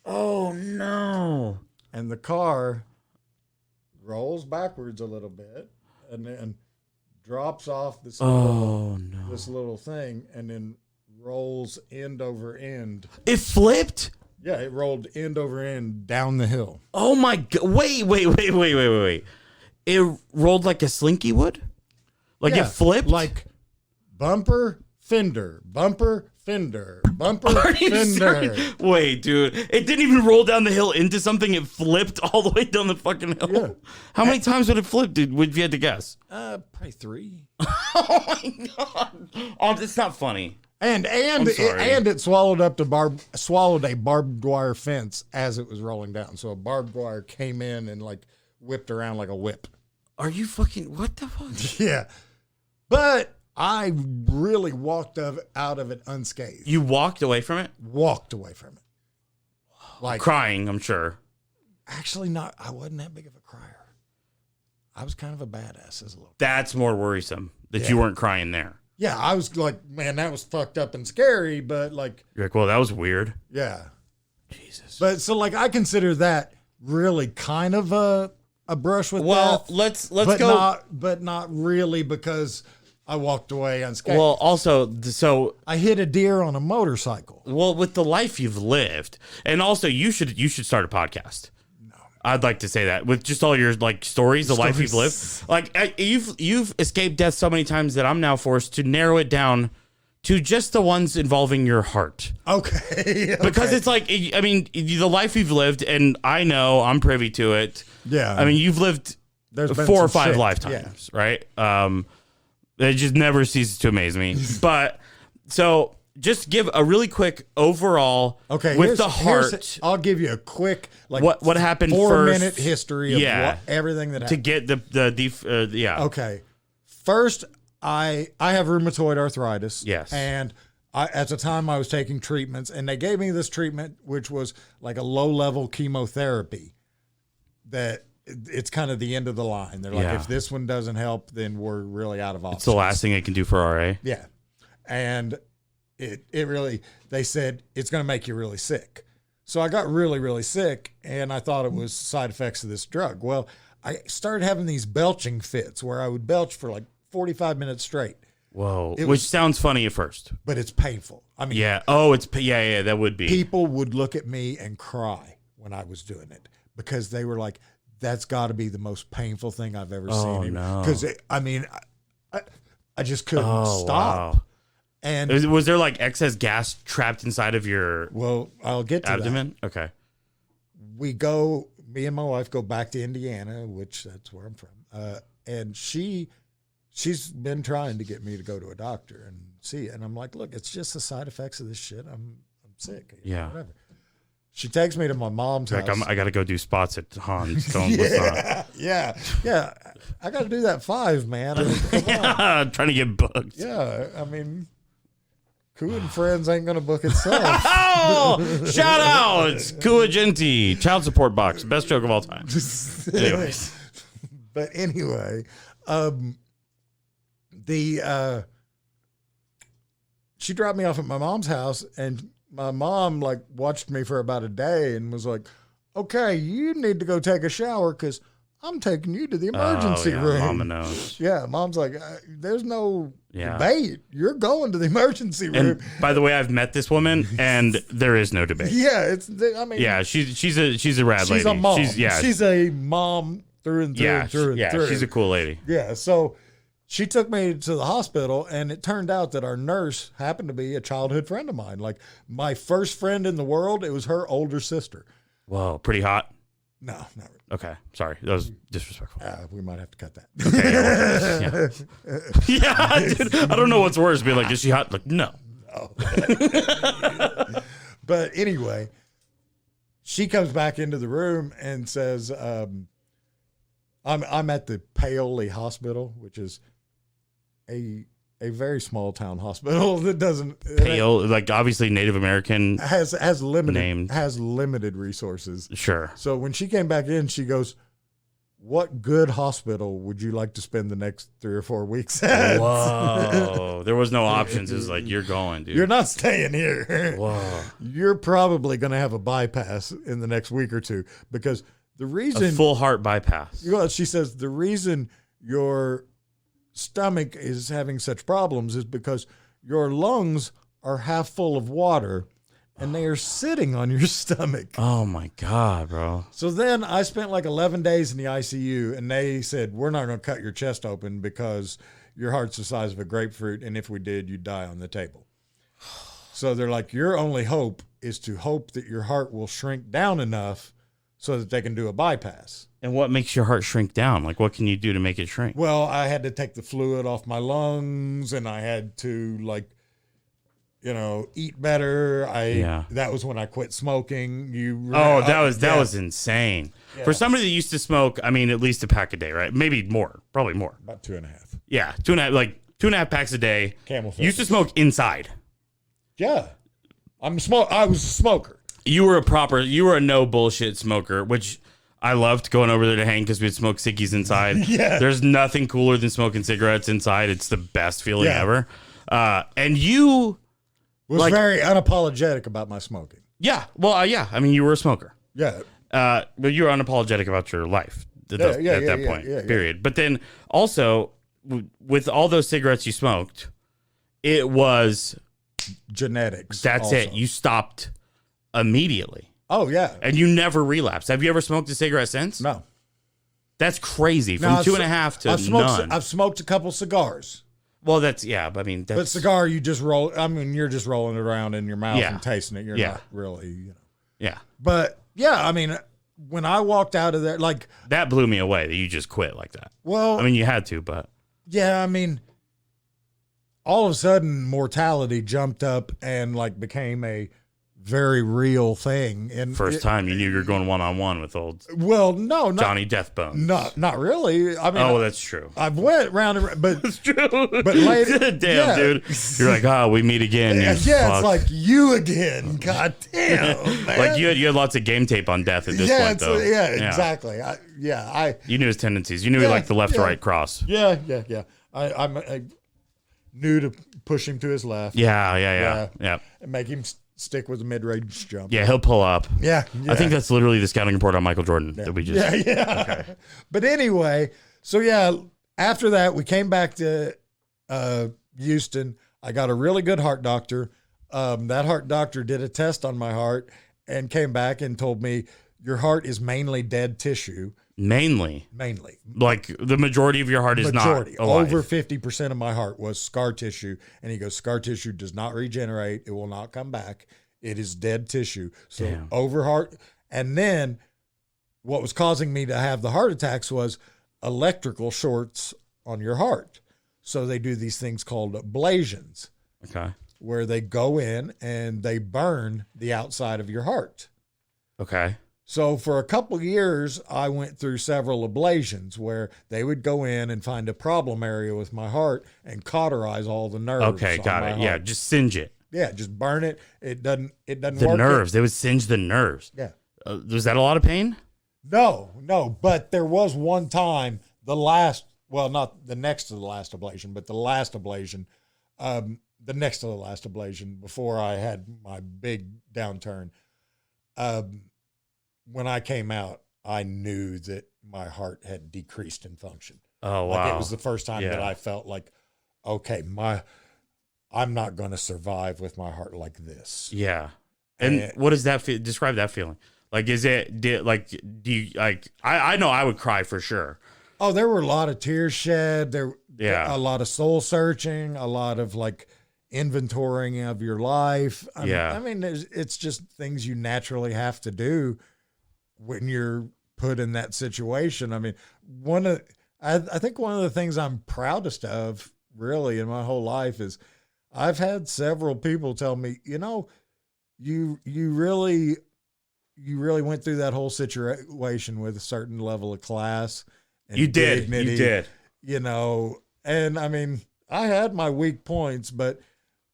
Oh no! And the car rolls backwards a little bit, and then drops off this little thing, and then rolls end over end. It flipped? Yeah, it rolled end over end down the hill. Oh my god. Wait. It rolled like a slinky would? Like it flipped? Like bumper, fender, bumper, fender, bumper, fender. Wait, dude. It didn't even roll down the hill into something. It flipped all the way down the fucking hill. Yeah. How many times would it flip, dude? If you had to guess? Probably 3. Oh my god. Oh, it's not funny. And it swallowed a barbed wire fence as it was rolling down. So a barbed wire came in and like whipped around like a whip. Are you fucking what the fuck? Yeah. But I really walked out of it unscathed. You walked away from it? Walked away from it. Like crying, I'm sure. Actually not. I wasn't that big of a crier. I was kind of a badass as a little. That's more worrisome that you weren't crying there. Yeah, I was like, man, that was fucked up and scary, but like... You're like, well, that was weird. Yeah. Jesus. But so like, I consider that really kind of a brush with death. Well, let's go. But not really because I walked away unscathed. Well, also, so... I hit a deer on a motorcycle. Well, with the life you've lived, and also you should start a podcast. I'd like to say that with just all your like stories, the life you've lived, like you've escaped death so many times that I'm now forced to narrow it down to just the ones involving your heart. Okay. Because it's like, I mean, the life you've lived, and I know I'm privy to it. Yeah. I mean, you've lived 4 or 5 lifetimes, right? It just never ceases to amaze me. But so. Just give a really quick overall with the heart. I'll give you a quick like what happened 4-minute history of everything that happened. To get the Okay. First, I have rheumatoid arthritis. Yes. And at the time I was taking treatments, and they gave me this treatment which was like a low-level chemotherapy that it's kind of the end of the line. They're like, if this one doesn't help, then we're really out of options. It's the last thing it can do for RA. Yeah. And it really, they said, it's going to make you really sick. So I got really, really sick, and I thought it was side effects of this drug. Well, I started having these belching fits where I would belch for like 45 minutes straight. Whoa. Which sounds funny at first. But it's painful. I mean, yeah. Oh, yeah, that would be. People would look at me and cry when I was doing it because they were like, that's got to be the most painful thing I've ever seen. No. Because, I mean, I just couldn't stop. Wow. And was there like excess gas trapped inside of your I'll get to abdomen? That. Okay. Me and my wife go back to Indiana, which that's where I'm from. And she's been trying to get me to go to a doctor and see it. And I'm like, look, it's just the side effects of this shit. I'm sick. Yeah. Whatever. She takes me to my mom's house. I got to go do spots at Hans. Yeah. I got to do that 5, man. I mean, trying to get booked. Yeah. I mean, Koo and Friends ain't going to book itself. Oh, shout out. It's Koo Agenti. Child support box. Best joke of all time. Anyways. But anyway, she dropped me off at my mom's house, and my mom like watched me for about a day and was like, okay, you need to go take a shower because I'm taking you to the emergency room. Mama knows. Yeah, mom's like, there's no debate. You're going to the emergency room. And by the way, I've met this woman, and there is no debate. Yeah, she's a rad lady. She's a mom. She's a mom through and through and through and through. She's a cool lady. Yeah, so she took me to the hospital, and it turned out that our nurse happened to be a childhood friend of mine. Like my first friend in the world, it was her older sister. Whoa, pretty hot? No, not really. Okay, sorry. That was disrespectful. We might have to cut that. Okay, yeah, dude, I don't know what's worse, being like, is she hot? Like, no. But anyway, she comes back into the room and says, I'm at the Paoli Hospital, which is a very small town hospital that doesn't like obviously Native American has limited resources. Sure. So when she came back in, she goes, "What good hospital would you like to spend the next 3 or 4 weeks at?" Whoa. There was no options. It's like, you're going, dude. You're not staying here. Whoa. You're probably going to have a bypass in the next week or 2 because the reason a full heart bypass. She says the reason your stomach is having such problems is because your lungs are half full of water and they are sitting on your stomach. Oh my God, bro. So then I spent like 11 days in the ICU, and they said, we're not going to cut your chest open because your heart's the size of a grapefruit, and if we did, you'd die on the table. So they're like, your only hope is to hope that your heart will shrink down enough so that they can do a bypass. And what makes your heart shrink down? Like, what can you do to make it shrink? Well, I had to take the fluid off my lungs, and I had to, like, eat better. That was when I quit smoking. That was insane. Yeah. For somebody that used to smoke, I mean, at least a pack a day, right? Maybe more, probably more. About 2.5. Yeah, 2.5 packs a day. Camel filter. Used to smoke inside. Yeah, I was a smoker. You were a no bullshit smoker, which I loved going over there to hang because we'd smoke ciggies inside. Yeah. There's nothing cooler than smoking cigarettes inside. It's the best feeling ever. And you was very unapologetic about my smoking. Yeah. Well, yeah. I mean, you were a smoker. Yeah. But you were unapologetic about your life at that point, period. But then also, with all those cigarettes you smoked, it was genetics. That's also. it. You stopped immediately. Oh, yeah. And you never relapsed. Have you ever smoked a cigarette since? No. That's crazy. From 2.5 to none. I've smoked a couple cigars. Well, but I mean, but cigar, you just roll. I mean, you're just rolling it around in your mouth and tasting it. You're not really, Yeah. But yeah, I mean, when I walked out of there, like that blew me away that you just quit like that. Well, I mean, you had to, but yeah, I mean, all of a sudden, mortality jumped up and like became a very real thing. And First time you knew you were going one-on-one with old no, Johnny Deathbone. Not really. I mean, that's true. I've went round and but That's true. But later, damn, dude, you're like, we meet again. Yeah, fuck. it's like you again. God damn, man. Like you had lots of game tape on Death at this point, though. Yeah, exactly. You knew his tendencies. You knew he liked the left to right cross. Yeah. I knew to push him to his left. Yeah. And make him stick with the mid-range jump. Yeah, he'll pull up. Yeah. I think that's literally the scouting report on Michael Jordan that we just. Yeah. Okay. But anyway, so after that, we came back to Houston. I got a really good heart doctor. That heart doctor did a test on my heart and came back and told me your heart is mainly dead tissue. Mainly. Like the majority of your heart is not alive. Over 50% of my heart was scar tissue. And he goes, scar tissue does not regenerate. It will not come back. It is dead tissue. So over heart. And then what was causing me to have the heart attacks was electrical shorts on your heart. So they do these things called ablations. Okay. Where they go in and they burn the outside of your heart. Okay. So for a couple of years, I went through several ablations where they would go in and find a problem area with my heart and cauterize all the nerves. Okay, got it. Yeah, just singe it. Yeah, just burn it. It doesn't work. The nerves. They would singe the nerves. Yeah. Was that a lot of pain? No. But there was one time, not the next to the last ablation, but the last ablation, the next to the last ablation before I had my big downturn. When I came out, I knew that my heart had decreased in function. Oh, wow. Like it was the first time that I felt like, okay, I'm not going to survive with my heart like this. Yeah. And what does that feel? Describe that feeling. Like, I know I would cry for sure. Oh, there were a lot of tears shed. A lot of soul searching, a lot of like inventorying of your life. I mean, it's just things you naturally have to do when you're put in that situation. I mean, I think one of the things I'm proudest of really in my whole life is I've had several people tell me, you really went through that whole situation with a certain level of class and dignity. You did. And I mean, I had my weak points, but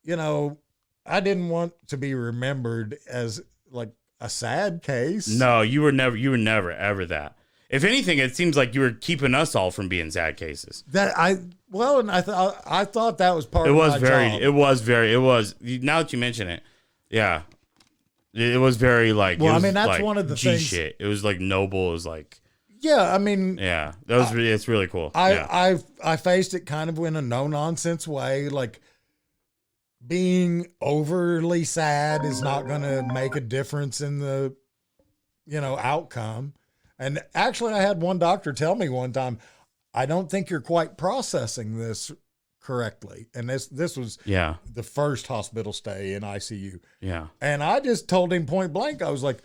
I didn't want to be remembered as like a sad case. No, you were never ever that. If anything, it seems like you were keeping us all from being sad cases. I thought that was part of my job. It was now that you mention it. Yeah. It was very like, well, I mean, that's like one of the things. Shit. It was like noble. It was like, yeah, I mean, yeah, it's really cool. I faced it kind of in a no nonsense way. Like being overly sad is not going to make a difference in the, outcome. And actually I had one doctor tell me one time, I don't think you're quite processing this correctly. And this was the first hospital stay in ICU. Yeah. And I just told him point blank, I was like,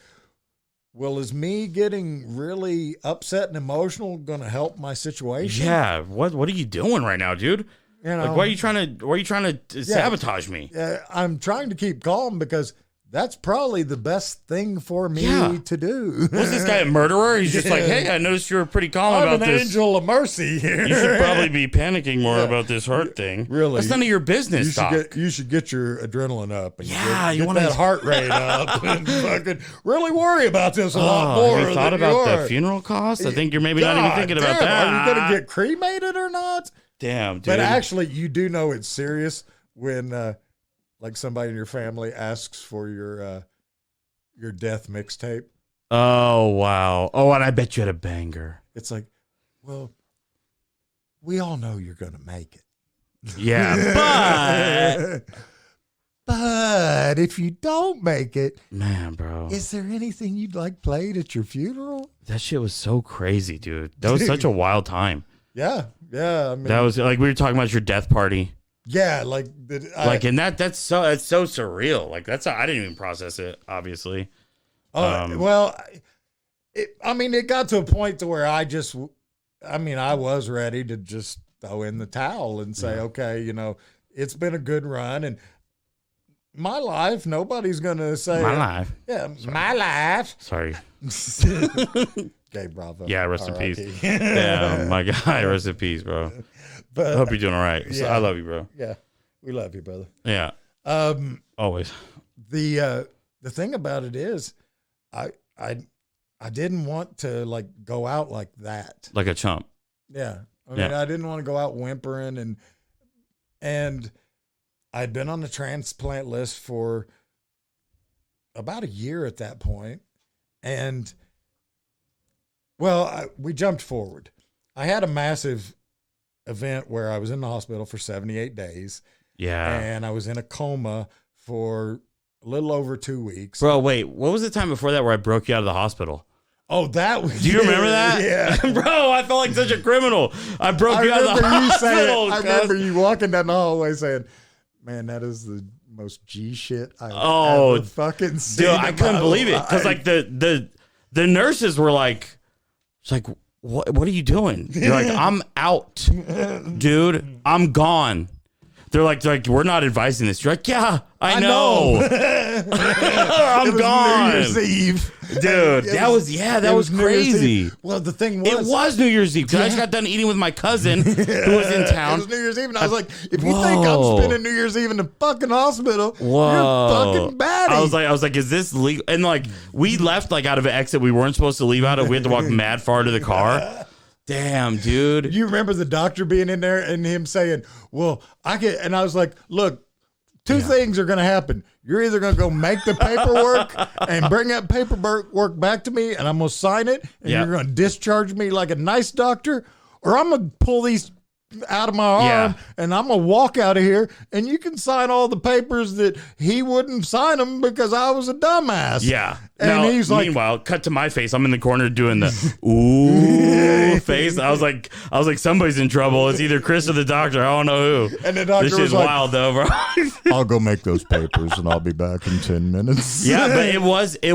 well, is me getting really upset and emotional going to help my situation? Yeah. What are you doing right now, dude? Like, why are you trying to sabotage me? I'm trying to keep calm because that's probably the best thing for me to do. Was this guy a murderer? He's just like, hey, I noticed you were pretty calm about this. I'm an angel of mercy here. You should probably be panicking more about this heart thing. Really? That's none of your business, Doc. You should get your adrenaline up. And you want that heart rate up and fucking really worry about this a lot more. You thought about the funeral costs? I think you're maybe not even thinking about that. Are you going to get cremated or not? Damn, dude. But actually, you do know it's serious when like somebody in your family asks for your death mixtape. Oh, wow. Oh, and I bet you had a banger. It's like, well, we all know you're going to make it. Yeah, but if you don't make it, man, bro, is there anything you'd like played at your funeral? That shit was so crazy, dude. That was such a wild time. Yeah. I mean, that was like we were talking about your death party. Yeah, and that's so surreal. Like I didn't even process it, obviously. Well, it got to a point to where I was ready to just throw in the towel and say, okay, it's been a good run. And my life. Nobody's gonna say My life. Yeah, my life. Sorry. Okay, bravo. Yeah, rest in R.I.P. peace. Yeah, my guy, rest in peace, bro. But I hope you're doing all right. So, I love you, bro. yeah, we love you, brother. Yeah, always. The thing about it is, I didn't want to like go out like that. Like a chump. Yeah, I mean, I didn't want to go out whimpering, and I'd been on the transplant list for about a year at that point, and well, we jumped forward. I had a massive event where I was in the hospital for 78 days. Yeah. And I was in a coma for a little over 2 weeks. Bro, wait, what was the time before that where I broke you out of the hospital? Oh, that was. Do you remember that? Yeah. Bro, I felt like such a criminal. I broke you out of the hospital. I remember you walking down the hallway saying, man, that is the most G shit I've ever fucking seen. Dude, I couldn't believe it. Because like the nurses were like, it's like, what are you doing? You're like, I'm out, dude. I'm gone. They're like, we're not advising this. You're like, yeah, I know. I'm gone. New Year's Eve. Dude, that was crazy. Well, the thing was, it was New Year's Eve because I just got done eating with my cousin who was in town. It was New Year's Eve, and I was like, if you think I'm spending New Year's Eve in the fucking hospital, you're fucking baddie. I was like, is this legal? And like, we left like out of an exit we weren't supposed to leave out of. We had to walk mad far to the car. Damn, dude. You remember the doctor being in there and him saying, well, and I was like, look, two things are going to happen. You're either going to go make the paperwork and bring that paperwork back to me and I'm going to sign it and you're going to discharge me like a nice doctor, or I'm going to pull these out of my arm and I'm going to walk out of here and you can sign all the papers that he wouldn't sign them because I was a dumbass. Yeah. And now, he's like, meanwhile, cut to my face. I'm in the corner doing the ooh face. I was like, somebody's in trouble. It's either Chris or the doctor. I don't know who. And the doctor this was is like, wild though, bro. I'll go make those papers and I'll be back in 10 minutes. Yeah, but it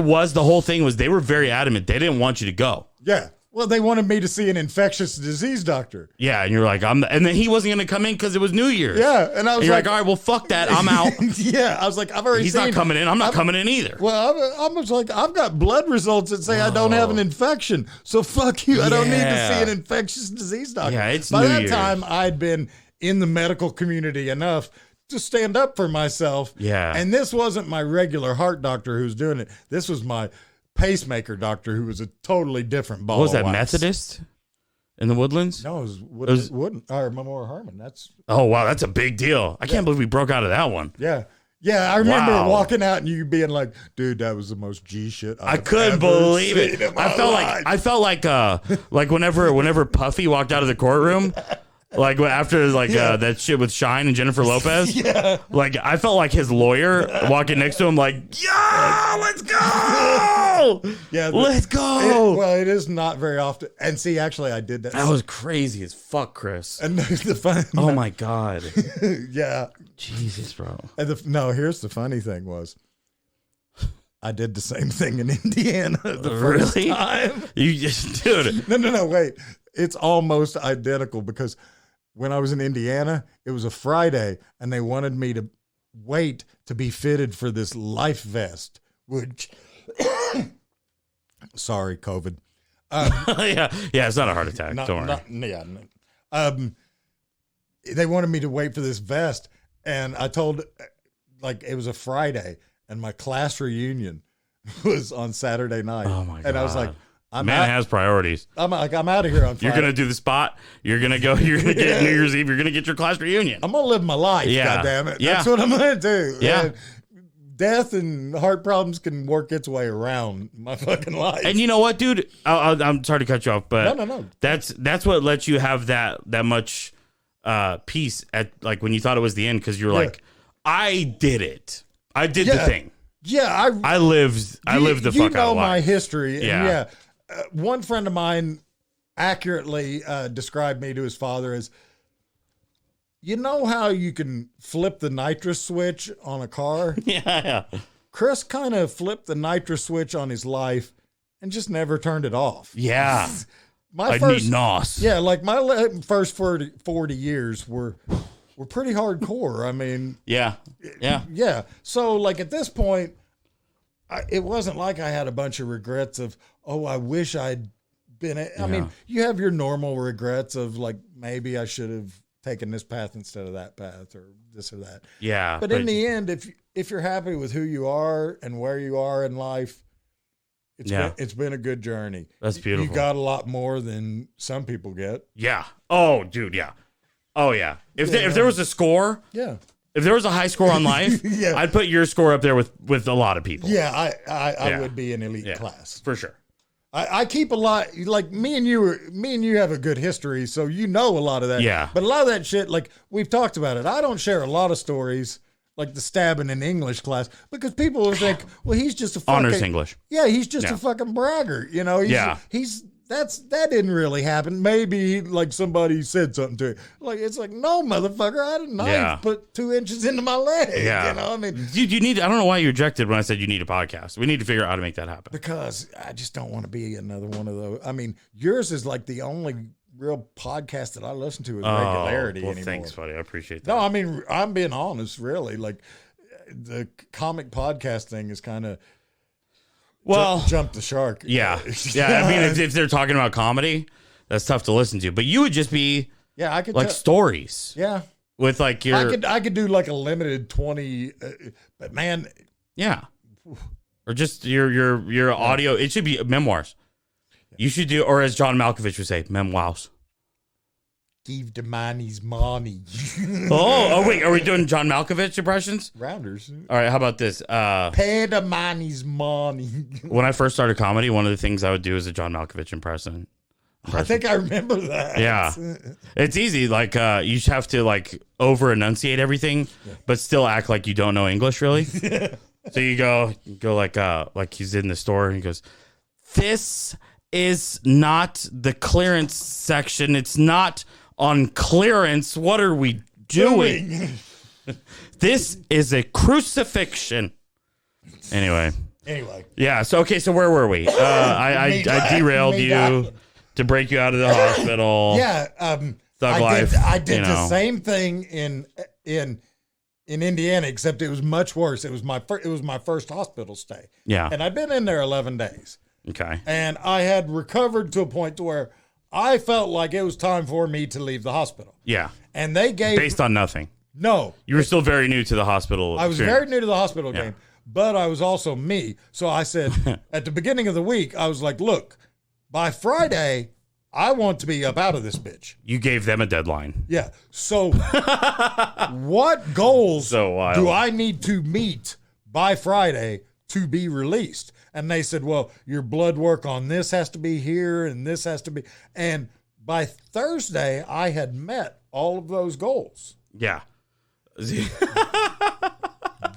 was the whole thing was they were very adamant. They didn't want you to go. Yeah. Well, they wanted me to see an infectious disease doctor. Yeah, and you're like, and then he wasn't going to come in because it was New Year's. Yeah, and I was like, all right, well, fuck that, I'm out. Yeah, I was like, I've already. He's not coming in. I'm not coming in either. Well, I was like, I've got blood results that say I don't have an infection, so fuck you. I don't need to see an infectious disease doctor. Yeah, it's by New that Year's. time I'd been in the medical community enough to stand up for myself. Yeah, and this wasn't my regular heart doctor who's doing it. This was my pacemaker doctor who was a totally different ball. What was that, of wax. Methodist in the Woodlands? No, it was Wooden or Memorial Herman. That's wow, that's a big deal. I can't believe we broke out of that one. Yeah, I remember walking out and you being like, "Dude, that was the most G shit." I couldn't believe it. I felt like whenever Puffy walked out of the courtroom. Like after that shit with Shine and Jennifer Lopez, like I felt like his lawyer walking next to him, like, "Yeah, let's go, let's go." It is not very often. And see, actually, I did that. That was crazy as fuck, Chris. And the fun. Oh my god. Yeah. Jesus, bro. And here's the funny thing was, I did the same thing in Indiana the first time. You just, dude. No, wait. It's almost identical because when I was in Indiana, it was a Friday and they wanted me to wait to be fitted for this life vest, which, sorry, COVID. Yeah, it's not a heart attack. Don't worry. They wanted me to wait for this vest and I told, like, it was a Friday and my class reunion was on Saturday night. Oh my God. And I was like, Man has priorities. I'm out of here on Friday. You're going to do the spot. You're going to go. You're going to get New Year's Eve. You're going to get your class reunion. I'm going to live my life. Yeah. Goddammit. Yeah. That's what I'm going to do. Yeah. And death and heart problems can work its way around my fucking life. And you know what, dude? I'm sorry to cut you off, but no. That's what lets you have that much peace at like when you thought it was the end because you're like, I did it. I did the thing. Yeah. I lived the fuck out of life. You know my history. Yeah. One friend of mine accurately described me to his father as, you know how you can flip the nitrous switch on a car? Yeah. Chris kind of flipped the nitrous switch on his life and just never turned it off. Yeah. My first 40 years were were pretty hardcore. I mean, Yeah. yeah. So like at this point, it wasn't like I had a bunch of regrets of, oh, I wish I'd been. I mean, you have your normal regrets of like, maybe I should have taken this path instead of that path or this or that. Yeah. But in the end, if you're happy with who you are and where you are in life, it's been a good journey. That's beautiful. You got a lot more than some people get. Yeah. Oh, dude. Yeah. Oh, yeah. If there was a score, if there was a high score on life, I'd put your score up there with a lot of people. Yeah, I would be an elite class for sure. I keep a lot, like me and you have a good history, so you know a lot of that. Yeah. But a lot of that shit, like we've talked about it. I don't share a lot of stories like the stabbing in English class because people will think, well, he's just a fucking honors English. Yeah, he's just a fucking braggart. You know, that didn't really happen. Maybe like somebody said something to it. Like it's like, no, motherfucker, I didn't put 2 inches into my leg. Yeah. You know, I mean, you need. I don't know why you rejected when I said you need a podcast. We need to figure out how to make that happen. Because I just don't want to be another one of those. I mean, yours is like the only real podcast that I listen to with regularity anymore. Thanks, buddy. I appreciate that. No, I mean, I'm being honest, really. Like the comic podcast thing is kind of jump the shark. Yeah. I mean, if they're talking about comedy, that's tough to listen to. But you would just be I could like stories. Yeah. With like your I could do like a limited 20 but man, or just your audio. It should be memoirs. You should do, or as John Malkovich would say, memoirs. Give the money's money. oh, wait. Are we doing John Malkovich impressions? Rounders. All right. How about this? Pay the money's money. When I first started comedy, one of the things I would do is a John Malkovich impression. I think I remember that. Yeah. It's easy. Like, you just have to like over enunciate everything, but still act like you don't know English really. So you go like he's in the store and he goes, "This is not the clearance section. It's not on clearance. What are we doing? This is a crucifixion." Anyway. Yeah. So, okay. So where were we? I derailed you to break you out of the hospital. Yeah. Thug life. I did the same thing in Indiana, except it was much worse. It was my first hospital stay. Yeah. And I'd been in there 11 days. Okay. And I had recovered to a point to where I felt like it was time for me to leave the hospital. Yeah. And they gave... Based on nothing. No. You were still very new to the hospital. I was very new to the hospital game, but I was also me. So I said, at the beginning of the week, I was like, look, by Friday, I want to be up out of this bitch. You gave them a deadline. Yeah. So what goals do I need to meet by Friday to be released? And they said, well, your blood work on this has to be here and this has to be. And by Thursday, I had met all of those goals. Yeah.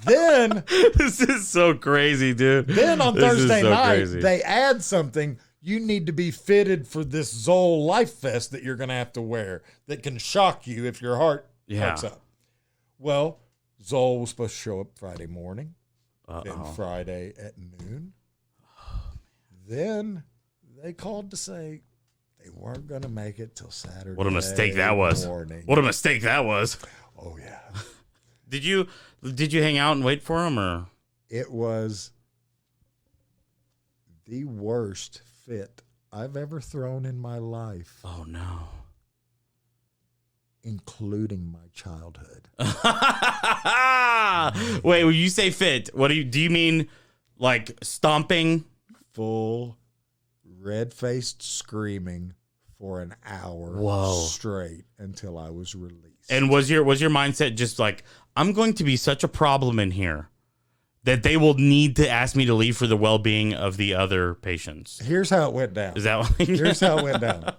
Then this is so crazy, dude. Then on Thursday night, they add something. You need to be fitted for this Zoll Life Vest that you're going to have to wear that can shock you if your heart hooks up. Well, Zoll was supposed to show up Friday morning, then Friday at noon. Then they called to say they weren't going to make it till Saturday. What a mistake that was. Morning. What a mistake that was. Oh, yeah. Did you hang out and wait for him, or? It was the worst fit I've ever thrown in my life. Oh, no. Including my childhood. Wait, when you say fit, what do you mean like stomping? Full red-faced screaming for an hour straight until I was released. And was your mindset just like, I'm going to be such a problem in here that they will need to ask me to leave for the well-being of the other patients? Here's how it went down. Is that what Here's how it went down.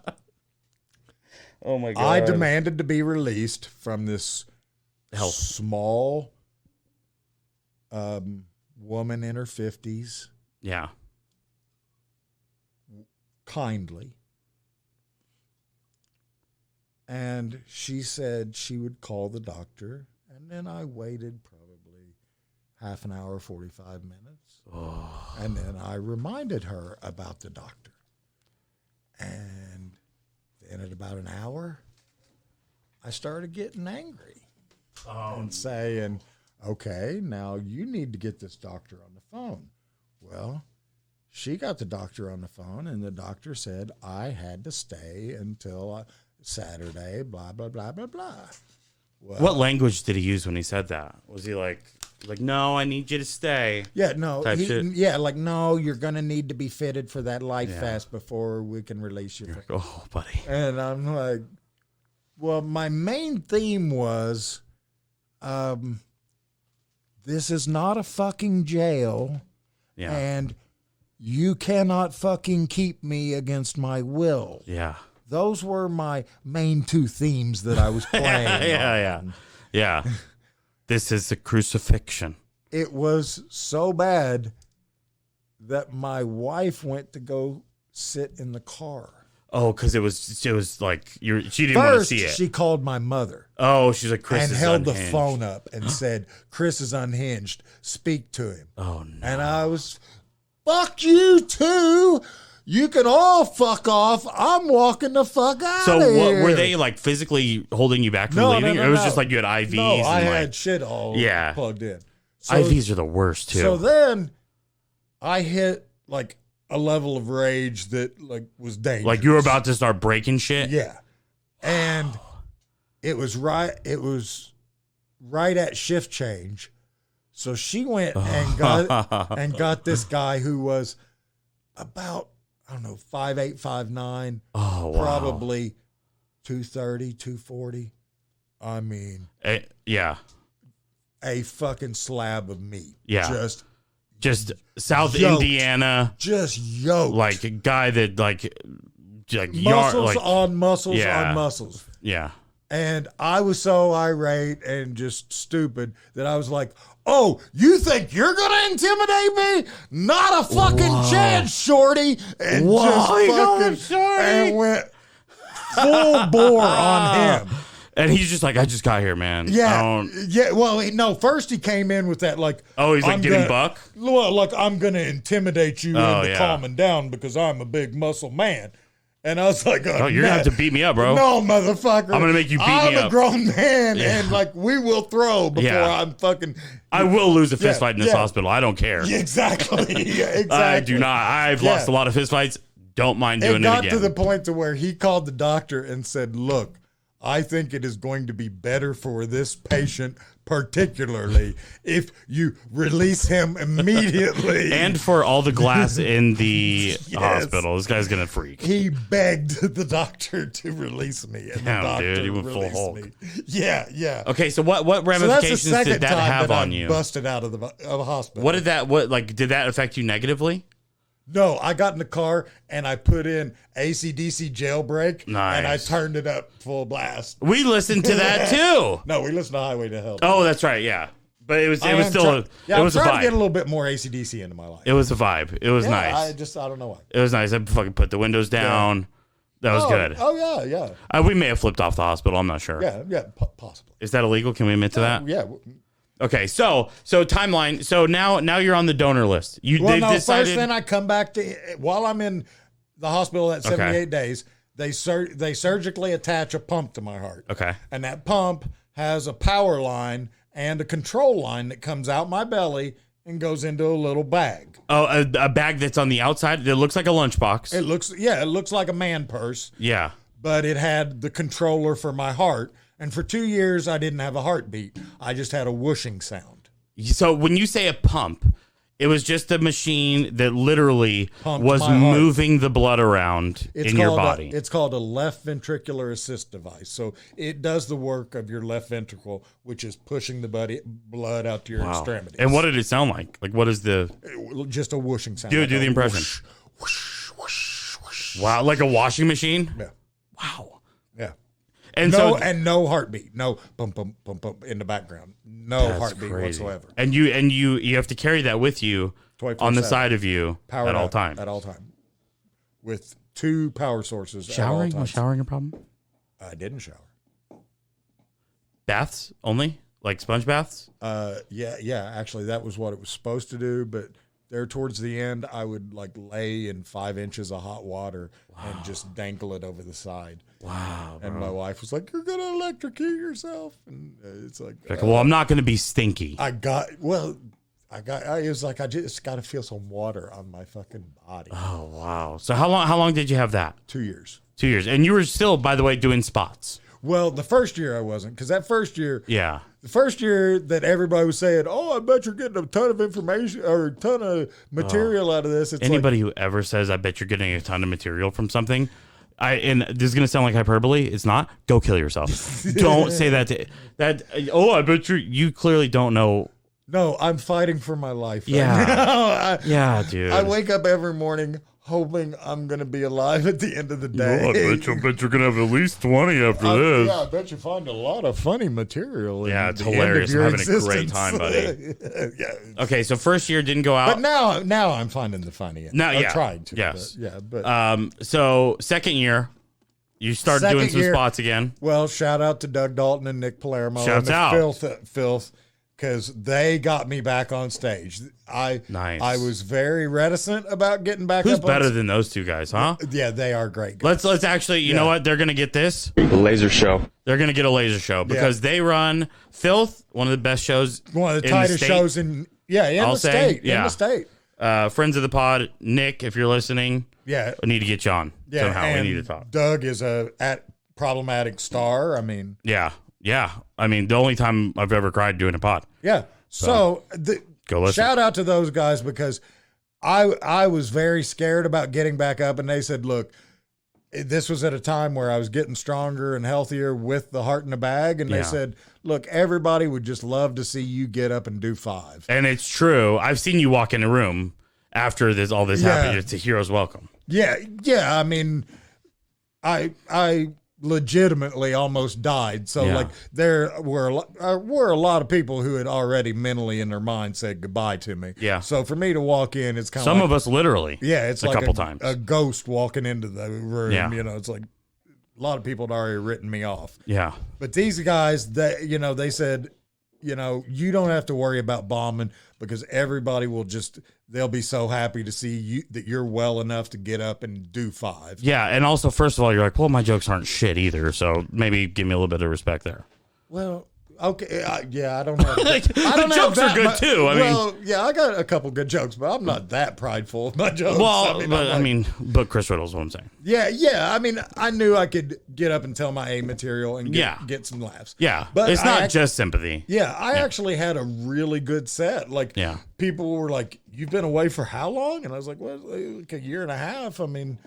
Oh my God. I demanded to be released from this small woman in her 50s. Yeah. Kindly. And she said she would call the doctor. And then I waited probably half an hour, 45 minutes. Oh. And then I reminded her about the doctor. And then at about an hour, I started getting angry. and saying, okay, now you need to get this doctor on the phone. Well, she got the doctor on the phone, and the doctor said I had to stay until Saturday, blah, blah, blah, blah, blah. Well, what language did he use when he said that? Was he like, no, I need you to stay? Yeah, no. No, you're going to need to be fitted for that life vest before we can release you. Like, oh, buddy. And I'm like, well, my main theme was, this is not a fucking jail. Yeah. And you cannot fucking keep me against my will. Yeah. Those were my main two themes that I was playing. Yeah. This is a crucifixion. It was so bad that my wife went to go sit in the car. Oh, because it was like she didn't want to see it. She called my mother. Oh, she's like, Chris is held unhinged. The phone up and said, Chris is unhinged. Speak to him. Oh, no. And I was, fuck you too. You can all fuck off. I'm walking the fuck out of here. So were they like physically holding you back from leaving? No, or it was just like you had IVs? No, I and had shit all plugged in. So, IVs are the worst too. So then I hit like a level of rage that like was dangerous. Like you were about to start breaking shit? Yeah. And it was right at shift change. So she went and got this guy who was about, I don't know, 5'8", 5'9". Oh, wow. Probably 230, 240. I mean, yeah. A fucking slab of meat. Yeah. Just South yoked. Indiana. Just yoked. Like a guy that like muscles on muscles on muscles. Yeah. And I was so irate and just stupid that I was like, oh, you think you're going to intimidate me? Not a fucking chance, shorty. And and went full bore on him. And he's just like, I just got here, man. Yeah. Yeah. Well, no, first he came in with that, like, oh, he's like getting buck? Well, like, I'm going to intimidate you into calming down because I'm a big muscle man. And I was like, oh, you're going to have to beat me up, bro. No, motherfucker. I'm going to make you beat me up. I'm a grown man, and, like, we will throw before I'm fucking... I will lose a fist fight in this hospital. I don't care. Exactly. Exactly. I do not. I've lost a lot of fist fights. Don't mind doing it again. It got to the point to where he called the doctor and said, look, I think it is going to be better for this patient, particularly if you release him immediately. And for all the glass in the hospital. This guy's going to freak. He begged the doctor to release me. And the doctor dude, he went full Hulk. Me. Yeah. Okay, so what ramifications did that have on you? Busted out of the hospital. What did that did that affect you negatively? No, I got in the car and I put in AC/DC jailbreak. Nice. And I turned it up full blast. We listened to that too. No, we listened to Highway to Hell. Oh, that's right. Yeah, but it was still a vibe. To get a little bit more AC/DC into my life. It was a vibe. It was nice. I don't know why. It was nice. I fucking put the windows down. Yeah. That was good. Oh yeah. We may have flipped off the hospital. I'm not sure. Yeah, possibly. Is that illegal? Can we admit to that? Yeah. Okay, so timeline. So now you're on the donor list. First then I come back to, while I'm in the hospital at 78 days, they surgically attach a pump to my heart. Okay. And that pump has a power line and a control line that comes out my belly and goes into a little bag. Oh, a bag that's on the outside. It looks like a lunchbox. It looks like a man purse. Yeah. But it had the controller for my heart. And for 2 years, I didn't have a heartbeat. I just had a whooshing sound. So when you say a pump, it was just a machine that literally Pumped was my heart. moving the blood around in your body. It's called a left ventricular assist device. So it does the work of your left ventricle, which is pushing the blood out to your extremities. And what did it sound like? Like, what is the... Just a whooshing sound. Do the impression. Whoosh, whoosh, whoosh. Wow, like a washing machine? Yeah. Wow. Yeah. And no heartbeat, no bump bump bump bump in the background, no heartbeat whatsoever. And you have to carry that with you on the side of you at all time. At all time, with 2 power sources. Showering? At all Was showering a problem? I didn't shower. Baths only, like sponge baths. Yeah. Actually, that was what it was supposed to do, but there towards the end, I would like lay in 5 inches of hot water and just dangle it over the side. Wow. And my wife was like, "You're going to electrocute yourself." And it's like, well, I'm not going to be stinky. it was like, I just got to feel some water on my fucking body. Oh, wow. So how long did you have that? 2 years. 2 years. And you were still, by the way, doing spots. Well, the first year I wasn't, because that first year, Yeah. the first year that everybody was saying, "Oh, I bet you're getting a ton of information or a ton of material out of this." It's Anybody who ever says, "I bet you're getting a ton of material from something," and this is going to sound like hyperbole. It's not. Go kill yourself. Don't say that. I bet you clearly don't know. No, I'm fighting for my life. Right Yeah. now. Dude. I wake up every morning hoping I'm going to be alive at the end of the day. I bet you're going to have at least 20 after this. Yeah, I bet you find a lot of funny material. Yeah, it's the hilarious. End of I'm your having a great existence. time, buddy. Yeah. Okay, so first year didn't go out. But now I'm finding the funny. Trying to. Yes. But So second year, you started Second doing some year- spots again. well, shout out to Doug Dalton and Nick Palermo. Shouts and the out. Filth, because they got me back on stage. Nice. I was very reticent about getting back Who's up better on than those two guys, huh? Yeah, they are great guys. Let's actually, you know what? They're going to get this. Laser show. They're going to get a laser show because they run Filth, one of the best shows. One of the in tightest state. shows in I'll the say, state. yeah. In the state. Friends of the pod, Nick, if you're listening, Yeah. I need to get you on somehow. We and need to talk. Doug is a problematic star. I mean, Yeah. I mean, the only time I've ever cried doing a pod. yeah. So Go listen. shout out to those guys because I was very scared about getting back up, and they said, "Look, this was at a time where I was getting stronger and healthier with the heart in the bag," and they said, "Look, everybody would just love to see you get up and do 5." And it's true. I've seen you walk in a room after all this happened. It's a hero's welcome. Yeah. I mean, I legitimately almost died. So like there were a lot of people who had already mentally in their mind said goodbye to me. Yeah. So for me to walk in, it's kind of Some of us literally. yeah, it's a like couple times. a ghost walking into the room. Yeah. You know, it's like a lot of people had already written me off. Yeah. But these guys, they said, you don't have to worry about bombing because everybody will they'll be so happy to see you that you're well enough to get up and do 5. Yeah. And also, first of all, you're like, well, my jokes aren't shit either. So maybe give me a little bit of respect there. Well, okay, I don't have. The jokes are good too. I mean, yeah, I got a couple good jokes, but I'm not that prideful of my jokes. well, but Chris Riddle's what I'm saying. Yeah. I mean, I knew I could get up and tell my A material and get some laughs. Yeah. But it's not just sympathy. Yeah, I actually had a really good set. Like, people were like, "You've been away for how long?" And I was like, "Well, like a year and a half." I mean,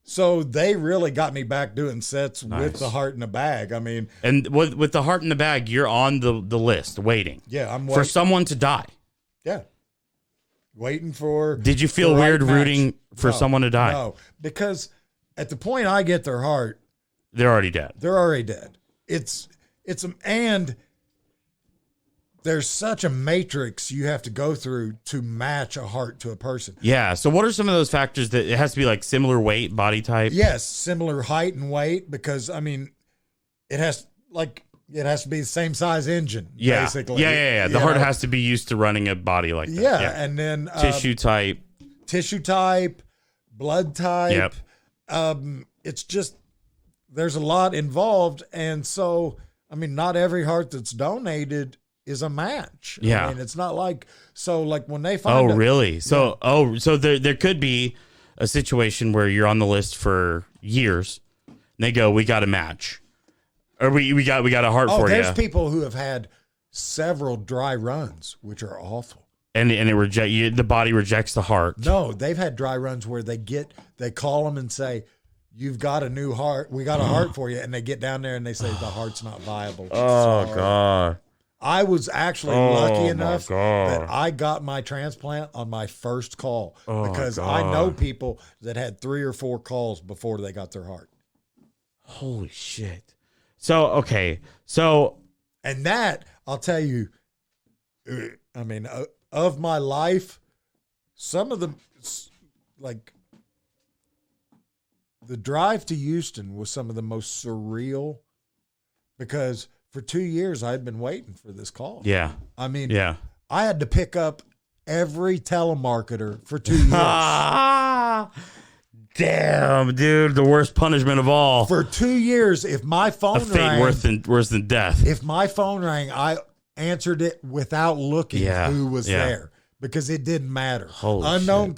so they really got me back doing sets with the heart in the bag. I mean, and with the heart in the bag, you're on the list waiting. Yeah, I'm for someone to die. Yeah, waiting for. Did you feel weird rooting for someone to die? No, because at the point I get their heart, they're already dead. They're already dead. And there's such a matrix you have to go through to match a heart to a person. Yeah. So what are some of those factors that it has to be like similar weight, body type? Yes, similar height and weight, because I mean, it has to be the same size engine. Yeah. Basically. Yeah. The heart has to be used to running a body like that. Yeah. And then tissue type, blood type. Yep. It's just there's a lot involved, and so I mean, not every heart that's donated is a match. Yeah. I mean, it's not like when they find really? So there could be a situation where you're on the list for years and they go, "We got a match." Or we got a heart for you. There's people who have had several dry runs, which are awful. And the body rejects the heart. No, they've had dry runs where they call them and say, "You've got a new heart. We got a heart for you." And they get down there and they say the heart's not viable. Oh, Sorry. God. I was actually lucky enough that I got my transplant on my first call because I know people that had 3 or 4 calls before they got their heart. Holy shit. So, okay. So. And that, I'll tell you, I mean, of my life, some of the, like, the drive to Houston was some of the most surreal because for 2 years I had been waiting for this call. Yeah. I mean, yeah. I had to pick up every telemarketer for 2 years. Damn, dude, the worst punishment of all. For 2 years, if my phone rang, worse than death. If my phone rang, I answered it without looking who was there because it didn't matter. Holy Unknown shit.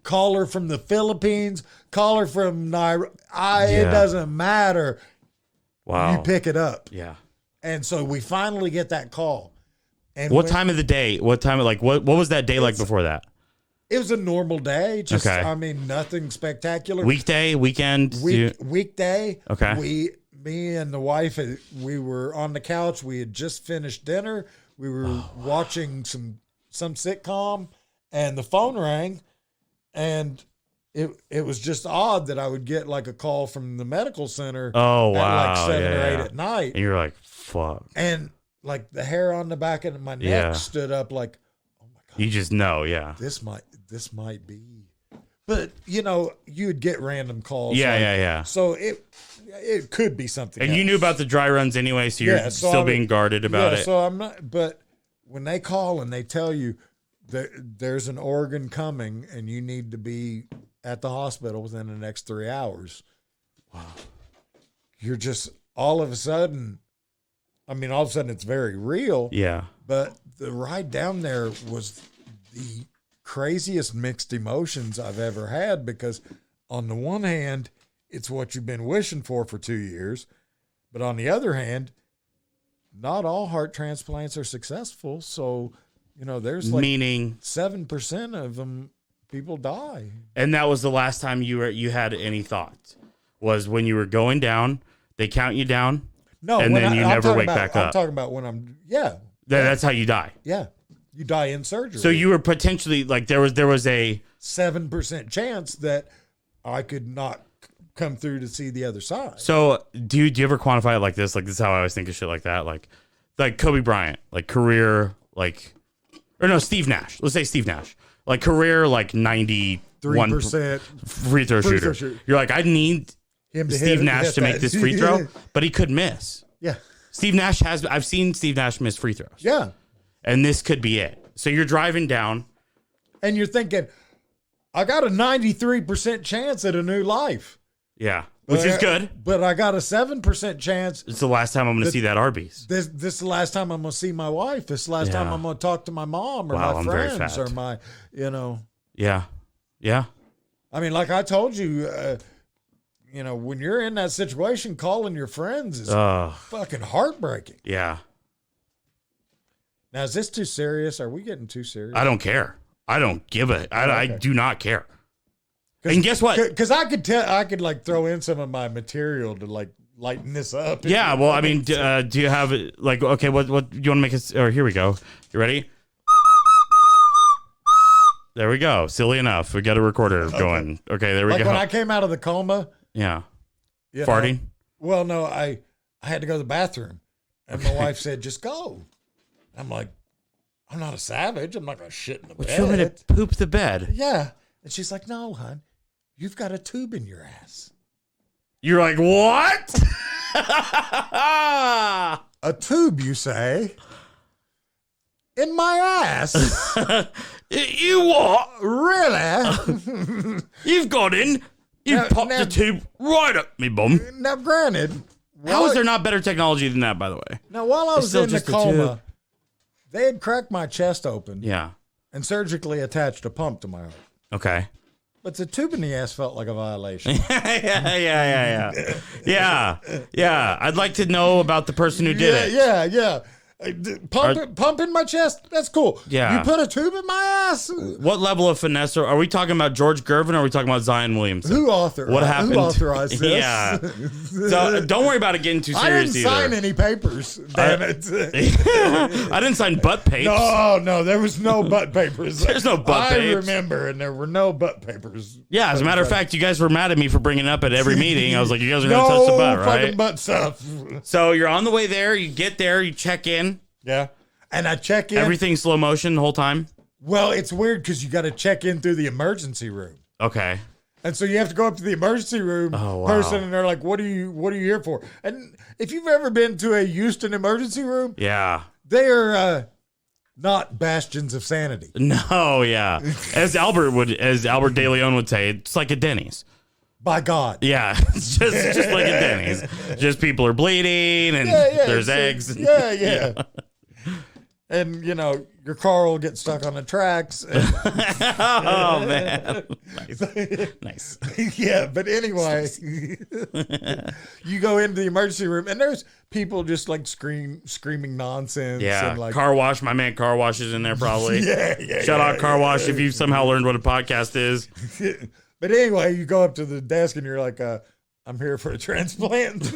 caller from the Philippines, caller from Nairobi. It doesn't matter. Wow. You pick it up. Yeah. And so we finally get that call. And what time of the day? What time? Like what was that day like before that? It was a normal day. Just, okay. I mean, nothing spectacular. Weekday, weekend? Weekday. Okay. Me and the wife, we were on the couch. We had just finished dinner. We were watching some sitcom, and the phone rang, and it was just odd that I would get like a call from the medical center. Oh, wow. At like 7 or 8 at night. And you're like, fuck. And like the hair on the back of my neck stood up like, oh my God. You just know, This might be. But, you'd get random calls. Yeah. So it could be something And else. you knew about the dry runs anyway, so you're still being guarded about it. So I'm not, but when they call and they tell you there's an organ coming and you need to be at the hospital within the next 3 hours. Wow. You're just all of a sudden it's very real. Yeah. But the ride down there was the craziest mixed emotions I've ever had because on the one hand, it's what you've been wishing for 2 years. But on the other hand, not all heart transplants are successful. So, there's like meaning 7% of them people die. And that was the last time you had any thoughts was when you were going down, they count you down. No, and then you never wake back up. I'm talking about when I'm, That's how you die. Yeah. You die in surgery. So you were potentially like, there was a 7% chance that I could not come through to see the other side. So do you ever quantify it like this? Like this is how I always think of shit like that. Like Kobe Bryant, like career, Steve Nash. Let's say Steve Nash, like career, like 91% free throw shooter. You're like, I need him to Steve Nash to make this free throw, but he could miss. Yeah. Steve Nash I've seen Steve Nash miss free throws. Yeah. And this could be it. So you're driving down. And you're thinking, I got a 93% chance at a new life. Yeah. Which is good. But I got a 7% chance. It's the last time I'm going to see that Arby's. This is the last time I'm going to see my wife. This is the last time I'm going to talk to my mom or my friends or my, Yeah. Yeah. I mean, like I told you, when you're in that situation, calling your friends is fucking heartbreaking. Yeah. Now, is this too serious? Are we getting too serious? I don't care. I don't give a. I do not care. And guess what? Because I could like throw in some of my material to like lighten this up. Yeah. Well, I mean, do you have like okay? What do you want to make us? Or here we go. You ready? There we go. Silly enough. We got a recorder going. Okay. There we go. When I came out of the coma. Yeah. Farting. Well, no, I had to go to the bathroom, and my wife said, "Just go." I'm like, I'm not a savage. I'm not going to shit in the bed. You want me to poop the bed? Yeah. And she's like, no, hon, you've got a tube in your ass. You're like, what? A tube, you say? In my ass? You what? Really? You've got in. You popped the tube right up me bum. Now, granted. How is there not better technology than that, by the way? Now, while I was in the coma, they had cracked my chest open. Yeah. And surgically attached a pump to my heart. Okay. But the tube in the ass felt like a violation. Yeah. I'd like to know about the person who did it. Yeah. Pump in my chest. That's cool. Yeah. You put a tube in my ass. What level of finesse are we talking about? George Gervin or are we talking about Zion Williamson? Who happened? Who authorized this? Yeah. So don't worry about it getting too serious either. I didn't sign any papers. Damn it. I didn't sign butt papers. No, there was no butt papers. There's no butt papers. I remember, and there were no butt papers. Yeah, as a matter of fact, you guys were mad at me for bringing it up at every meeting. I was like, you guys are going to touch the butt, right? Fucking butt stuff. So you're on the way there. You get there. You check in. Yeah. And I check in. Everything slow motion the whole time? Well, it's weird because you got to check in through the emergency room. Okay. And so you have to go up to the emergency room person, and they're like, what are you here for? And if you've ever been to a Houston emergency room, yeah, they are not bastions of sanity. No, yeah. As Albert De Leon would say, it's like a Denny's. By God. Yeah, it's just like a Denny's. Just people are bleeding and there's eggs. Yeah. And, you know, your car will get stuck on the tracks. And oh, man. Nice. Yeah, but anyway, you go into the emergency room and there's people just like screaming nonsense. Yeah, and like, Car Wash. My man Car Wash is in there probably. Shout out Car Wash if you somehow learned what a podcast is. But anyway, you go up to the desk and you're like, I'm here for a transplant.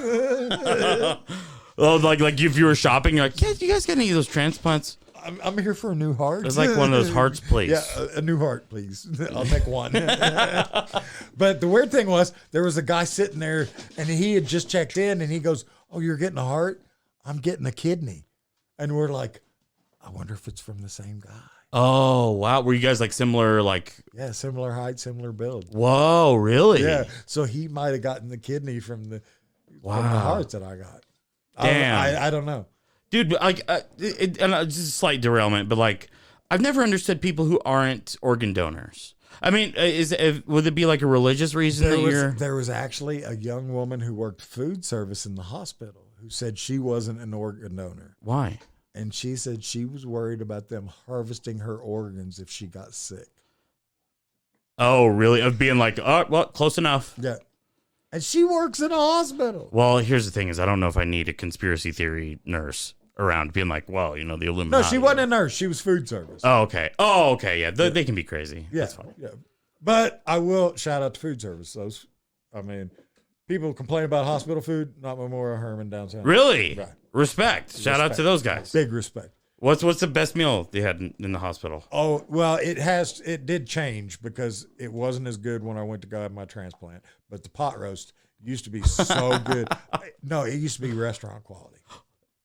Oh, like if you were shopping, you're like, yeah, you guys got any of those transplants? I'm here for a new heart. It's like one of those hearts, please. Yeah, a new heart, please. I'll take one. But the weird thing was, there was a guy sitting there, and he had just checked in, and he goes, "Oh, you're getting a heart? I'm getting a kidney." And we're like, I wonder if it's from the same guy. Oh, wow. Were you guys like similar, like... Yeah, similar height, similar build. Whoa, really? Yeah, so he might have gotten the kidney from the heart that I got. Damn. I don't know. Dude, like, just a slight derailment, but like, I've never understood people who aren't organ donors. I mean, would it be like a religious reason There was actually a young woman who worked food service in the hospital who said she wasn't an organ donor. Why? And she said she was worried about them harvesting her organs if she got sick. Oh, really? Of being like, oh, well, close enough. Yeah. And she works in a hospital. Well, here's the thing is I don't know if I need a conspiracy theory nurse around being like, well, you know, the Illuminati. No, she wasn't a nurse. She was food service. Oh, okay. Yeah. They can be crazy. Yeah. That's fine. Yeah. But I will shout out to food service. People complain about hospital food, not Memorial Herman downtown. Really? Right. Respect. Shout out to those guys. Big respect. What's the best meal they had in the hospital? Oh, well, it did change because it wasn't as good when I went to go have my transplant. But the pot roast used to be so good. No, it used to be restaurant quality.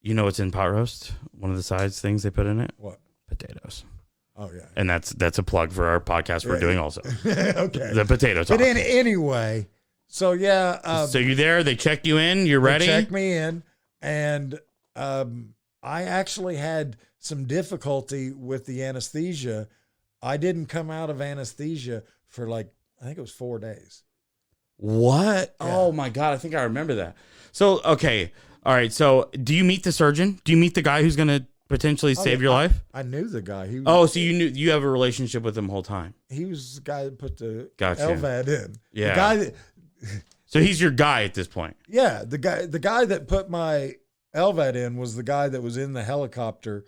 You know what's in pot roast? One of the sides things they put in it? What? Potatoes. Oh, yeah. And that's a plug for our podcast we're doing also. Okay. The potato talk. But anyway, so yeah. So you're there. They checked you in. You're ready? They checked me in. And I actually had some difficulty with the anesthesia. I didn't come out of anesthesia for I think it was 4 days. What? Yeah. Oh my God. I think I remember that. So, okay. All right. So do you meet the surgeon? Do you meet the guy who's going to potentially save your life? I knew the guy. So you have a relationship with him the whole time. He was the guy that put the Gotcha. LVAD in. Yeah. The guy that, so he's your guy at this point. yeah, the guy that put my LVAD in was the guy that was in the helicopter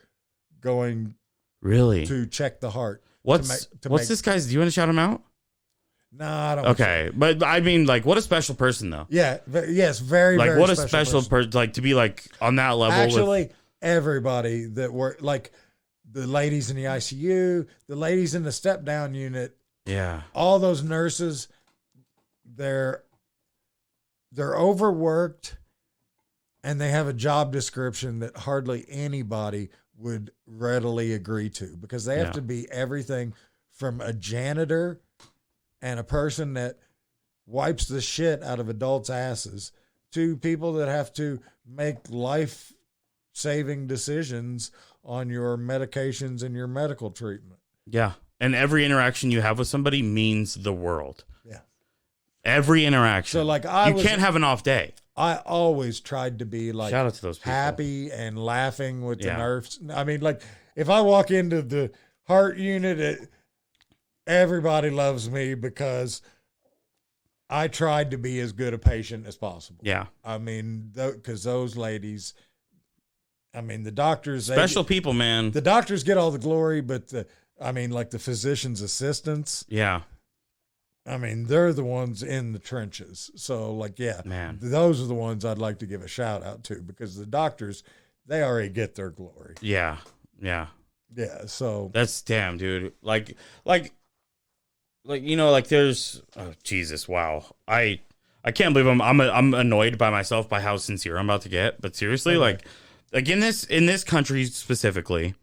going Really? to check the heart. What's this guy's? Do you want to shout him out? No, I don't. Okay, but I mean, like, what a special person, though. Yeah, yes, very, like, very what a special person, like, to be like on that level. Actually, everybody that were like the ladies in the ICU, the ladies in the step down unit, yeah, all those nurses, they're overworked, and they have a job description that hardly anybody would readily agree to because they have to be everything from a janitor and a person that wipes the shit out of adults' asses to people that have to make life-saving decisions on your medications and your medical treatment. Yeah. And every interaction you have with somebody means the world. Yeah. Every interaction. So, you can't have an off day. I always tried to be shout out to those people. Happy and laughing with the nurse. I mean, if I walk into the heart unit, everybody loves me because I tried to be as good a patient as possible. Yeah. I mean, because those ladies, I mean, the doctors. Special people, man. The doctors get all the glory, but the physician's assistants. Yeah. I mean, they're the ones in the trenches. So, man, those are the ones I'd like to give a shout out to because the doctors, they already get their glory. Yeah. Yeah. Yeah. So that's damn, dude. Like, there's, oh, Jesus. Wow. I can't believe I'm annoyed by myself by how sincere I'm about to get. But seriously, in this country specifically,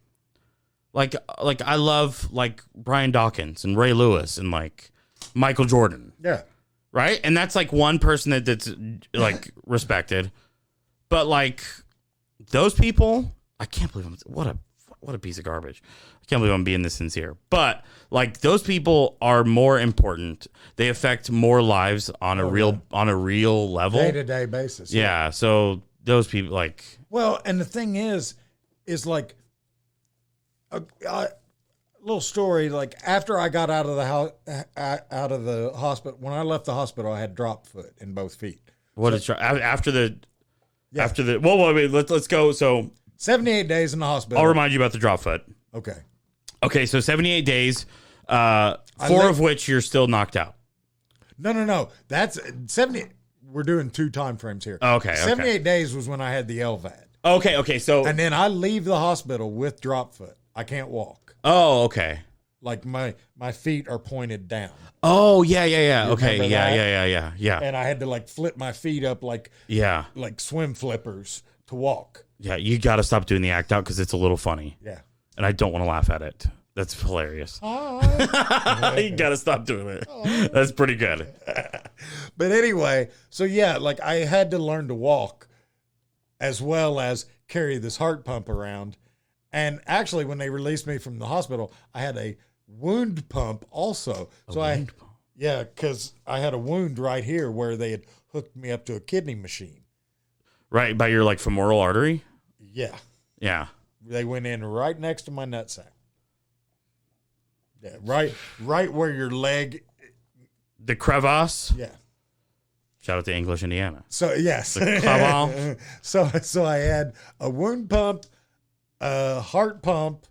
I love Brian Dawkins and Ray Lewis and Michael Jordan. Yeah. Right. And that's one person that's respected, but those people, I can't believe what a what a piece of garbage. I can't believe I'm being this sincere. But like those people are more important. They affect more lives on a real level. Day-to-day basis. Yeah. So those people like. Well, and the thing is like a little story. Like after I got out of the hospital, when I left the hospital, I had drop foot in both feet. What is after the whoa, wait, let's go. So 78 days in the hospital. I'll remind you about the drop foot. Okay, so 78 days, 4 of which you're still knocked out. No. That's 70. We're doing 2 time frames here. Okay. 78 days was when I had the LVAD. Okay, so and then I leave the hospital with drop foot. I can't walk. Oh, okay. Like my feet are pointed down. Oh, yeah. Okay, yeah. And I had to like flip my feet up like swim flippers to walk. Yeah, you got to stop doing the act out because it's a little funny. Yeah. And I don't want to laugh at it. That's hilarious. You got to stop doing it. That's pretty good. But anyway, so yeah, like I had to learn to walk as well as carry this heart pump around. And actually, when they released me from the hospital, I had a wound pump also. Yeah, because I had a wound right here where they had hooked me up to a kidney machine. Right, by your like femoral artery? Yeah. Yeah. They went in right next to my nutsack. Yeah, right where your leg. The crevasse? Yeah. Shout out to English, Indiana. So, yes. The crevasse. So I had a wound pump, a heart pump.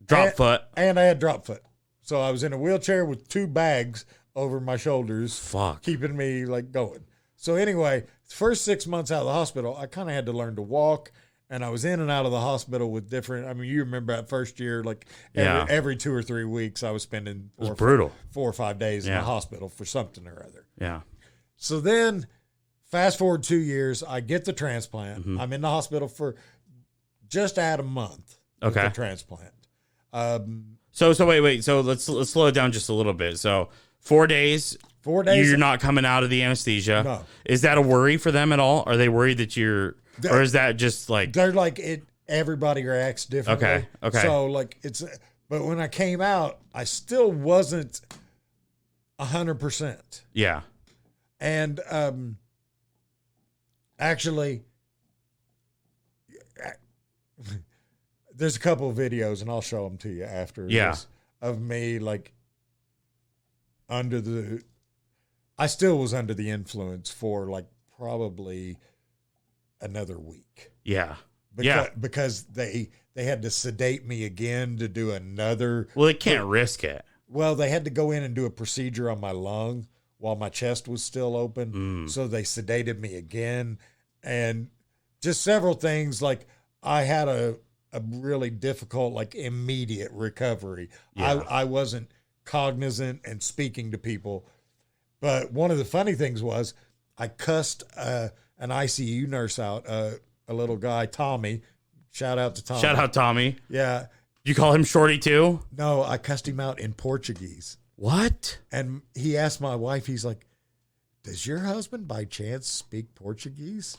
Drop foot. And I had drop foot. So I was in a wheelchair with 2 bags over my shoulders. Fuck. Keeping me like going. So anyway, the first 6 months out of the hospital, I kind of had to learn to walk. And I was in and out of the hospital with different. I mean, you remember that first year, like every 2 or 3 weeks, I was spending 4 or 5 days in the hospital for something or other. Yeah. So then, fast forward 2 years, I get the transplant. Mm-hmm. I'm in the hospital for just at a month. With the transplant. So wait. So let's slow it down just a little bit. So 4 days. 4 days. You're not coming out of the anesthesia. No. Is that a worry for them at all? Are they worried that you're? Or is that just like they're like it? Everybody reacts differently. Okay. So like but when I came out, I still wasn't 100%. Yeah. And actually, there's a couple of videos, and I'll show them to you after. Yeah. This, of me like I still was under the influence for like probably another week. Yeah. Because they had to sedate me again to do another. Well, they can't risk it. Well, they had to go in and do a procedure on my lung while my chest was still open. So they sedated me again. And just several things. Like I had a really difficult, like immediate recovery. Yeah. I wasn't cognizant and speaking to people. But one of the funny things was I cussed an ICU nurse out, a little guy, Tommy. Shout out to Tommy. Yeah. You call him Shorty too? No, I cussed him out in Portuguese. What? And he asked my wife, he's like, does your husband by chance speak Portuguese?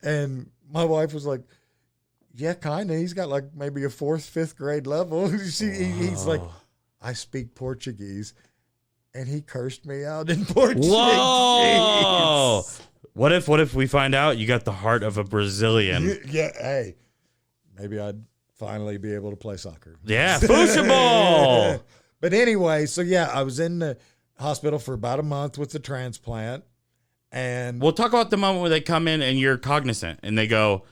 And my wife was like, yeah, kind of. He's got like maybe a 4th, 5th grade level. He's like, I speak Portuguese. And he cursed me out in Portuguese. Whoa! What if we find out you got the heart of a Brazilian? Yeah, hey, maybe I'd finally be able to play soccer. Yeah, football. But anyway, so yeah, I was in the hospital for about a month with the transplant. And we'll talk about the moment where they come in and you're cognizant and they go,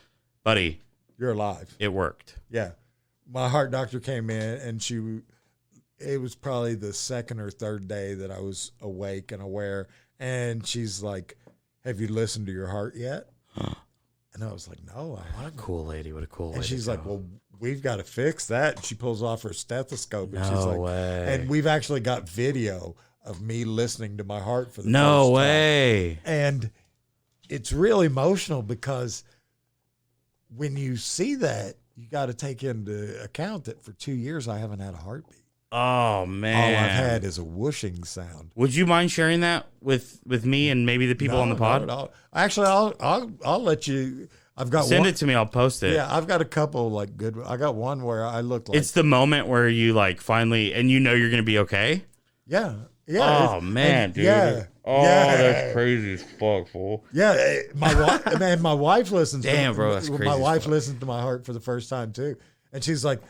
buddy, you're alive. It worked. Yeah. My heart doctor came in and it was probably the 2nd or 3rd day that I was awake and aware. And she's like, have you listened to your heart yet? And I was like, no. What a cool lady. What a cool lady. And she's like, well, we've got to fix that. And she pulls off her stethoscope. And she's like, way. And we've actually got video of me listening to my heart for the no first way. time. And it's really emotional because when you see that, you got to take into account that for 2 years, I haven't had a heartbeat. Oh, man. All I've had is a whooshing sound. Would you mind sharing that with me and maybe the people on the pod? Not at all. Actually, I'll let you. I've got Send one, it to me. I'll post it. Yeah, I've got a couple like good. I got one where I look like It's the moment where you like finally, and you know you're gonna be okay. yeah. Yeah. Oh man, dude. Yeah. Oh, Yeah. that's crazy as fuck, fool. Yeah, my wife, man, my wife listens. Damn, bro, that's crazy My as wife fuck. listened to my heart for the first time too, and she's like,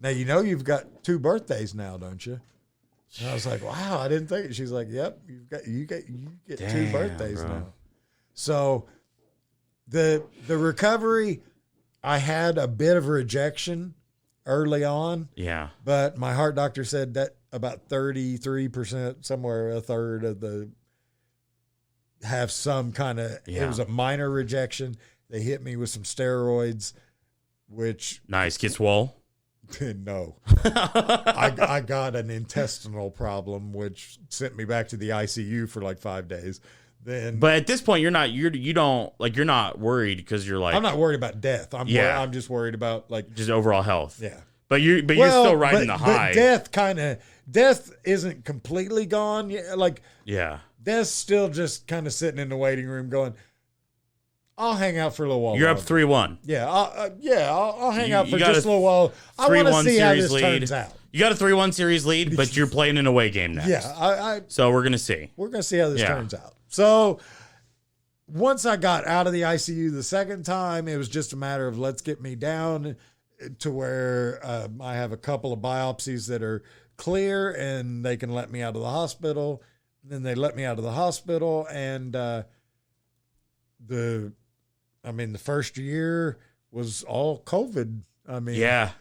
"Now you know you've got 2 birthdays now, don't you?" And I was like, "Wow, I didn't think." She's like, "Yep, you get 2 Damn, birthdays bro. now." So the recovery, I had a bit of rejection early on, Yeah. but my heart doctor said that about 33%, somewhere a third of the have some kind of, Yeah. it was a minor rejection. They hit me with some steroids, which Nice. Get swole. no, I got an intestinal problem, which sent me back to the ICU for like 5 days. Then, But at this point, you're not worried because you're like I'm not worried about death. I'm just worried about like, just overall health. yeah. But you're still riding the high. But death isn't completely gone. Yeah, like Yeah. death's still just kind of sitting in the waiting room going, I'll hang out for a little while. You're up longer. 3-1. Yeah, I'll hang out for got just a a little while. I want to 3-1 see how series this lead. turns out. You got a 3-1 series lead, but you're playing an away game next. Yeah, So we're gonna see. we're gonna see how this Yeah. turns out. So once I got out of the ICU the second time, it was just a matter of let's get me down to where I have a couple of biopsies that are clear and they can let me out of the hospital. Then they let me out of the hospital, and the first year was all COVID. I mean, Yeah.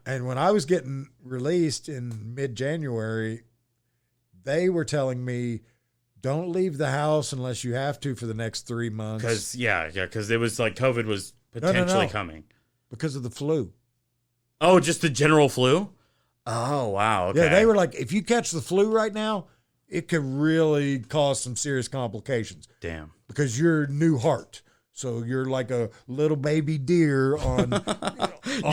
and when I was getting released in mid-January, they were telling me, don't leave the house unless you have to for the next 3 months. Because it was like COVID was potentially coming. Because of the flu. Oh, just the general flu? Oh, wow. Okay. Yeah, they were like, if you catch the flu right now, it could really cause some serious complications Damn. because you're new heart. So you're like a little baby deer on.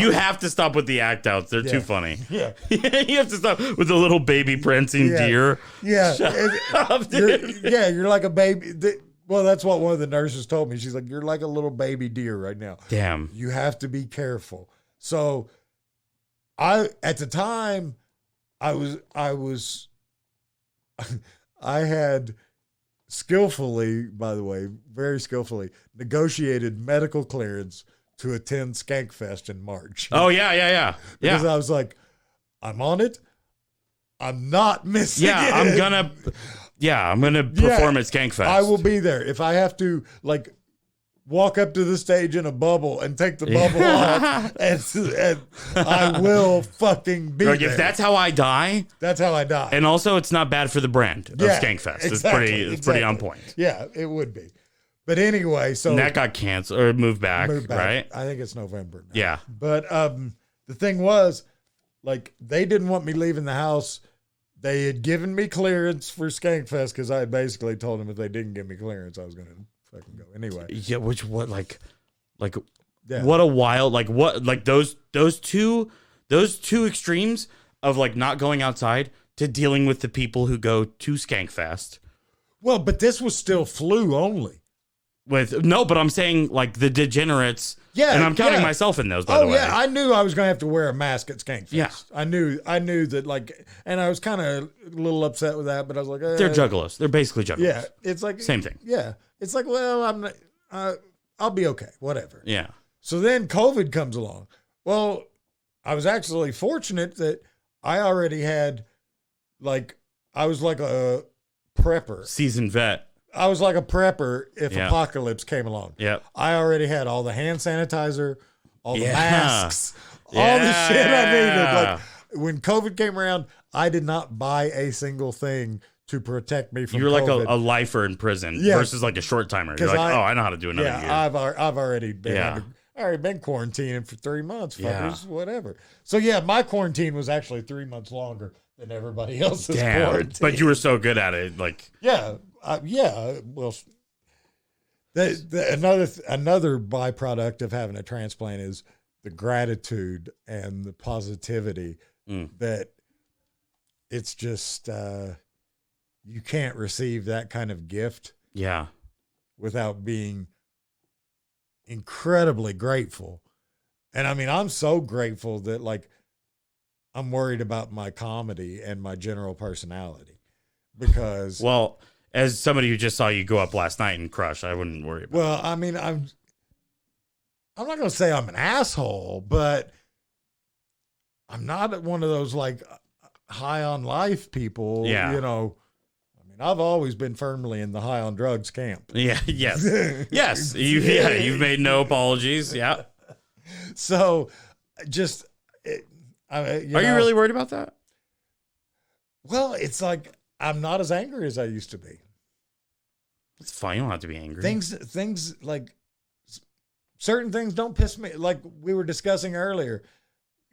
You have to stop with the act outs. They're too funny. Yeah. You have to stop with the little baby prancing deer. Yeah. Up, dude. You're like a baby. Well, that's what one of the nurses told me. She's like, you're like a little baby deer right now. Damn. You have to be careful. So at the time, I had skillfully, by the way, very skillfully negotiated medical clearance to attend Skankfest in March. Oh, yeah. Because I was like, I'm on it. I'm not missing it. I'm gonna perform at Skankfest. I will be there. If I have to like walk up to the stage in a bubble and take the bubble off, and I will fucking be Like, there. if that's how I die, That's how I die. and also it's not bad for the brand of Skankfest. Exactly, It's pretty on point. Yeah, it would be. But anyway, so And that got canceled or moved back, right? I think it's November now. Yeah. But the thing was, like, they didn't want me leaving the house. They had given me clearance for Skankfest because I had basically told them if they didn't give me clearance, I was going to fucking go anyway. Yeah, Yeah. what a wild, those two extremes of like not going outside to dealing with the people who go to Skankfest. Well, but this was still flu only. But I'm saying like the degenerates. Yeah, and I'm counting yeah. myself in those, by the way. Yeah, I knew I was going to have to wear a mask at Skankfest. Yeah. I knew that, like, and I was kind of a little upset with that, but I was like, They're juggalos. They're basically juggalos. Yeah, it's like Same thing. Yeah, it's like, well, I'm not, I'll be okay, whatever. Yeah. So then COVID comes along. Well, I was actually fortunate that I already had, like, I was like a prepper. Seasoned vet. I was like a prepper if Yeah. apocalypse came along. Yep. I already had all the hand sanitizer, all the Yeah. masks, all the shit I needed. Yeah. Like, when COVID came around, I did not buy a single thing to protect me from You're like COVID. a lifer in prison Yeah. versus like a short timer. You're like, I know how to do another year. I've already been Yeah. quarantining for 3 months, Yeah. fuckers, whatever. So yeah, my quarantine was actually 3 months longer than everybody else's Damn. quarantine. But you were so good at it. Like, Yeah. Well, another byproduct of having a transplant is the gratitude and the positivity that it's just you can't receive that kind of gift yeah. without being incredibly grateful. And I mean, I'm so grateful that like I'm worried about my comedy and my general personality because Well, as somebody who just saw you go up last night and crush, I wouldn't worry about well, I mean, I'm not going to say I'm an asshole, but I'm not one of those like high on life people, Yeah. you know. I mean, I've always been firmly in the high on drugs camp. Yeah, yes. Yes. You've made no apologies. Yeah. So just, Are you really worried about that? Well, it's like I'm not as angry as I used to be. It's fine. You don't have to be angry. Things like certain things don't piss me. Like we were discussing earlier,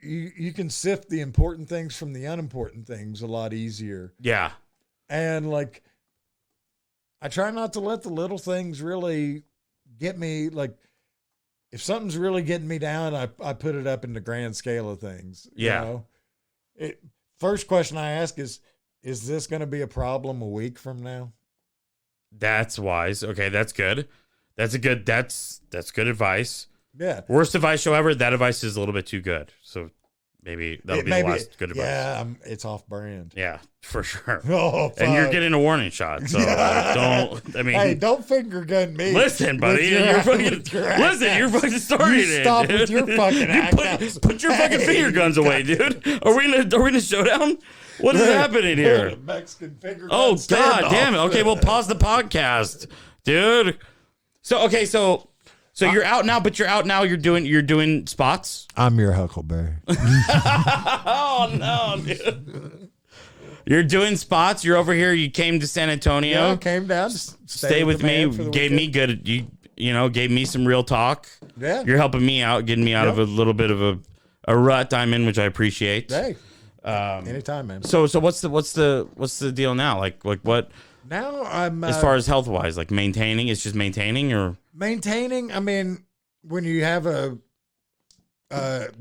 you can sift the important things from the unimportant things a lot easier. Yeah. And like, I try not to let the little things really get me. Like, if something's really getting me down, I put it up in the grand scale of things. Yeah. You know? First question I ask is this going to be a problem a week from now? That's wise. Okay, that's good. That's good advice. Yeah. Worst advice show ever. That advice is a little bit too good. So maybe that'll be the last good advice. Yeah, it's off brand. Yeah, for sure. Oh, fuck. And you're getting a warning shot. So don't. I mean, hey, don't finger gun me. listen, buddy. You're fucking starting it. Stop dude. with your fucking act. Put your fucking finger guns away, dude. Are we in a showdown? What is happening here? Mexican finger gun Oh God standoff. damn it! Okay, well pause the podcast, dude. So you're out now, but you're out now. You're doing spots. I'm your Huckleberry. Oh no, dude. You're doing spots. You're over here. You came to San Antonio. Yeah, came down. Stay with me. Gave me good. Gave me some real talk. Yeah. You're helping me out, getting me out of a little bit of a rut I'm in, which I appreciate. Hey. Anytime, man. So what's the deal now? Like what? Now I'm As far as health wise, like maintaining. It's just maintaining or maintaining. I mean, when you have a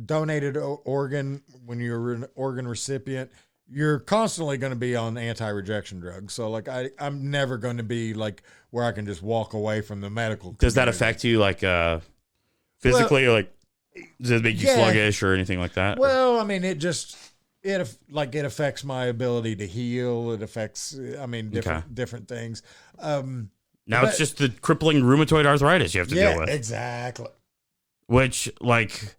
donated organ, when you're an organ recipient, you're constantly going to be on anti-rejection drugs. So like I'm never going to be like where I can just walk away from the medical. Does that affect you like physically or like does it make you sluggish or anything like that? Well, I mean, it affects my ability to heal. It affects, different things. Now it's just the crippling rheumatoid arthritis you have to deal with. Exactly. Which, like,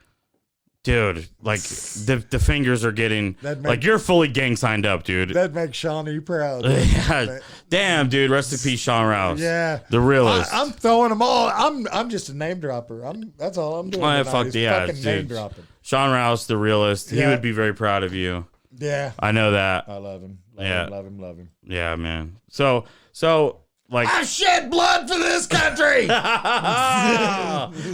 dude, like the fingers are getting like you're fully gang signed up, dude. That makes Shawnee proud. Yeah. Damn, dude. Rest in peace, Sean Rouse. Yeah, the realist. I'm throwing them all. I'm just a name dropper. That's all I'm doing. Fucking name dropping. Sean Rouse, the realist. He would be very proud of you. Yeah, I know that. I love him. Love him. Yeah, man. So like I shed blood for this country.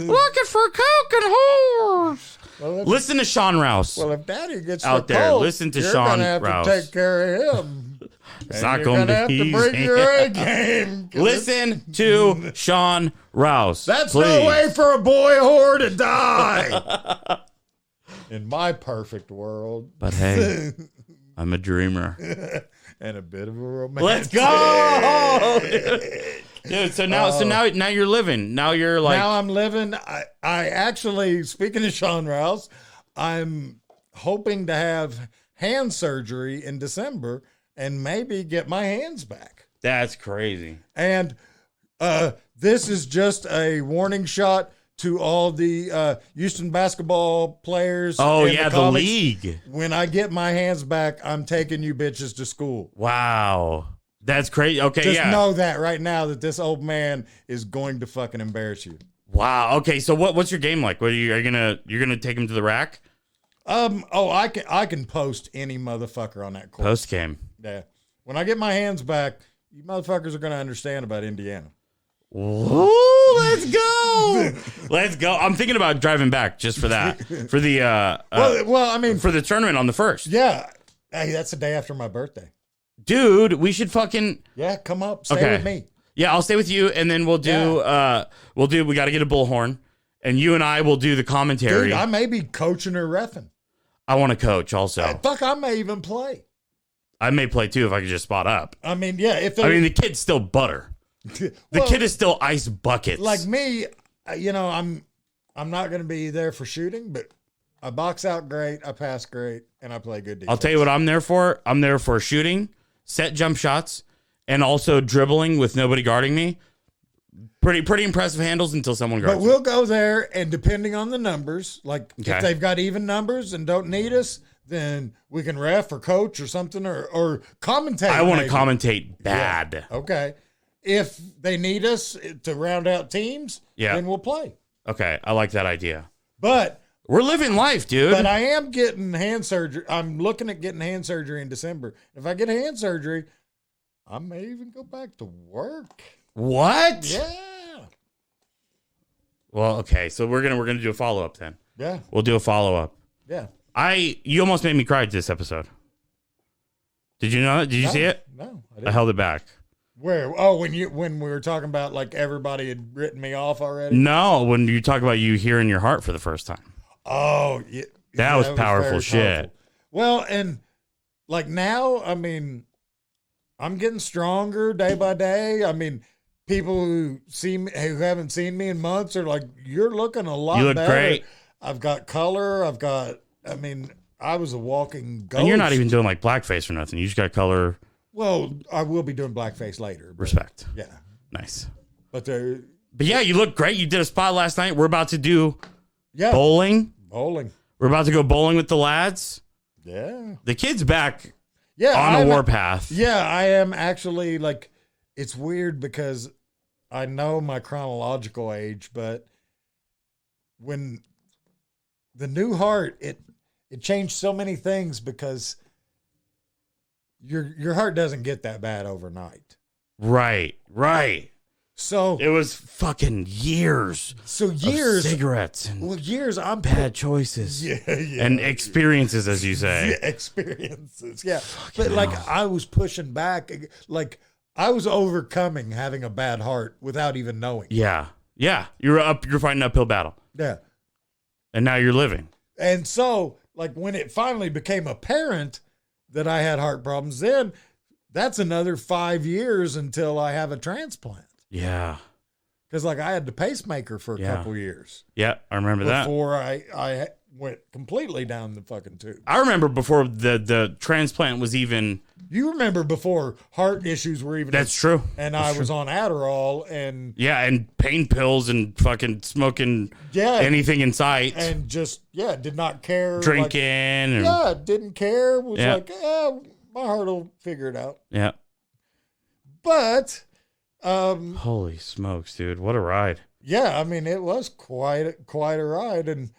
looking for coke and whores. Well, listen to Sean Rouse. Well, if Daddy gets out there, listen to you're Sean gonna have Rouse. to take care of him. It's not going to be have to bring your A game. Listen to Sean Rouse. That's please. no way for a boy whore to die. In my perfect world. But hey, I'm a dreamer. And a bit of a romantic. Let's go, dude. So now you're living. Now you're like. Now I'm living. I actually, speaking of Sean Rouse, I'm hoping to have hand surgery in December and maybe get my hands back. That's crazy. And this is just a warning shot to all the Houston basketball players. Oh, yeah, the league. When I get my hands back, I'm taking you bitches to school. Wow. That's crazy. Okay, Just know that right now that this old man is going to fucking embarrass you. Wow. Okay, so what's your game like? What are you gonna take him to the rack? I can post any motherfucker on that court. Post game. Yeah. When I get my hands back, you motherfuckers are going to understand about Indiana. Ooh, let's go. Let's go. I'm thinking about driving back just for that. For the for the tournament on the 1st. Yeah. Hey, that's the day after my birthday. Dude, we should fucking come up. Stay with me. Yeah, I'll stay with you and then we'll do we got to get a bullhorn and you and I will do the commentary. Dude, I may be coaching or reffing. I want to coach also. I may even play. I may play too if I could just spot up. I mean, yeah, the kid's still butter. The kid is still ice buckets. Like me, I'm not going to be there for shooting, but I box out great, I pass great, and I play good defense. I'll tell you what I'm there for. I'm there for shooting, set jump shots, and also dribbling with nobody guarding me. Pretty impressive handles until someone guards. But we'll go there, and depending on the numbers, like if they've got even numbers and don't need us, then we can ref or coach or something or commentate. I want to commentate bad. Yeah. Okay. If they need us to round out teams, then we'll play. Okay, I like that idea. But we're living life, dude. But I am getting hand surgery. I'm looking at getting hand surgery in December. If I get hand surgery, I may even go back to work. What? Yeah. Well, okay, so we're gonna do a follow up then. Yeah. We'll do a follow up. Yeah. You almost made me cry this episode. Did you know that? Did you see it? No, I held it back. Where? Oh, when we were talking about like everybody had written me off already? No, when you talk about you hearing your heart for the first time. Oh, yeah. That was powerful shit. Powerful. Well, and like now, I mean, I'm getting stronger day by day. I mean, people who haven't seen me in months are like, "You're looking a lot better." You look great. I've got color. I was a walking ghost. And you're not even doing like blackface or nothing. You just got color. Well, I will be doing blackface later. Respect. Yeah. Nice. But yeah, you look great. You did a spot last night. We're about to do bowling. We're about to go bowling with the lads. Yeah. The kid's back on a warpath. Yeah, I am actually like, it's weird because I know my chronological age, but when the new heart, it changed so many things because your heart doesn't get that bad overnight. Right. So it was fucking years. So years of cigarettes and I'm bad choices. Yeah. And experiences, as you say. Yeah, experiences. Yeah. But like I was pushing back, like I was overcoming having a bad heart without even knowing. Yeah. You're fighting an uphill battle. Yeah. And now you're living. And so, like, when it finally became apparent that I had heart problems, then that's another 5 years until I have a transplant. Yeah. Because, like, I had the pacemaker for a couple years. Yeah, I remember that. Before I went completely down the fucking tube. I remember before the transplant was even... You remember before heart issues were even... That's true. And I was on Adderall and... Yeah, and pain pills and fucking smoking anything in sight. And just, did not care. Drinking. Didn't care. Was like, my heart will figure it out. Yeah. But... holy smokes, dude. What a ride. Yeah, I mean, it was quite a ride. And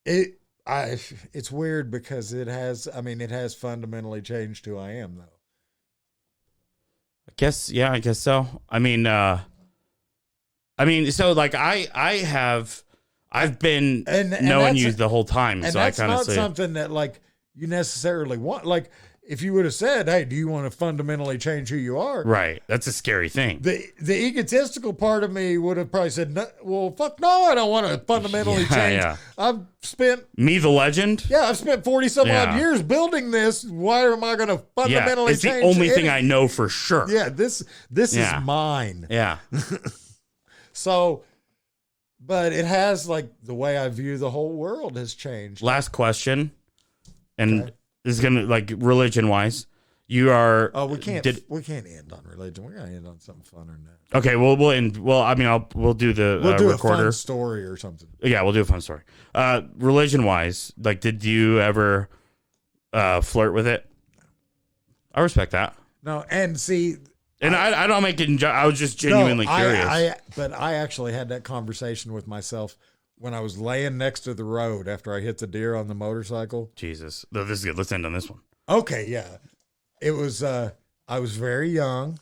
it's weird because it has fundamentally changed who I am, though. I guess so. I mean, so like I've been knowing you the whole time. And so that's I kind of not something that like you necessarily want. Like if you would have said, "Hey, do you want to fundamentally change who you are?" Right. That's a scary thing. The egotistical part of me would have probably said, no, "Well, fuck no, I don't want to fundamentally change." Yeah. I've spent me, the legend. Yeah, I've spent 40-some odd years building this. Why am I going to fundamentally change? It's the only thing I know for sure. Yeah, this is mine. Yeah. So, but it has like the way I view the whole world has changed. Last question, and this is gonna like religion wise. You are. Oh, we can't end on religion. We're gonna end on something funner than that. Okay, we'll end. Well, I mean, we'll do the recorder. A fun story or something. Yeah, we'll do a fun story. Religion wise, like, did you ever flirt with it? I respect that. No, and see, and I don't make it. I was just genuinely curious. But I actually had that conversation with myself when I was laying next to the road after I hit the deer on the motorcycle. Jesus, no, this is good. Let's end on this one. Okay, yeah. It was, I was very young,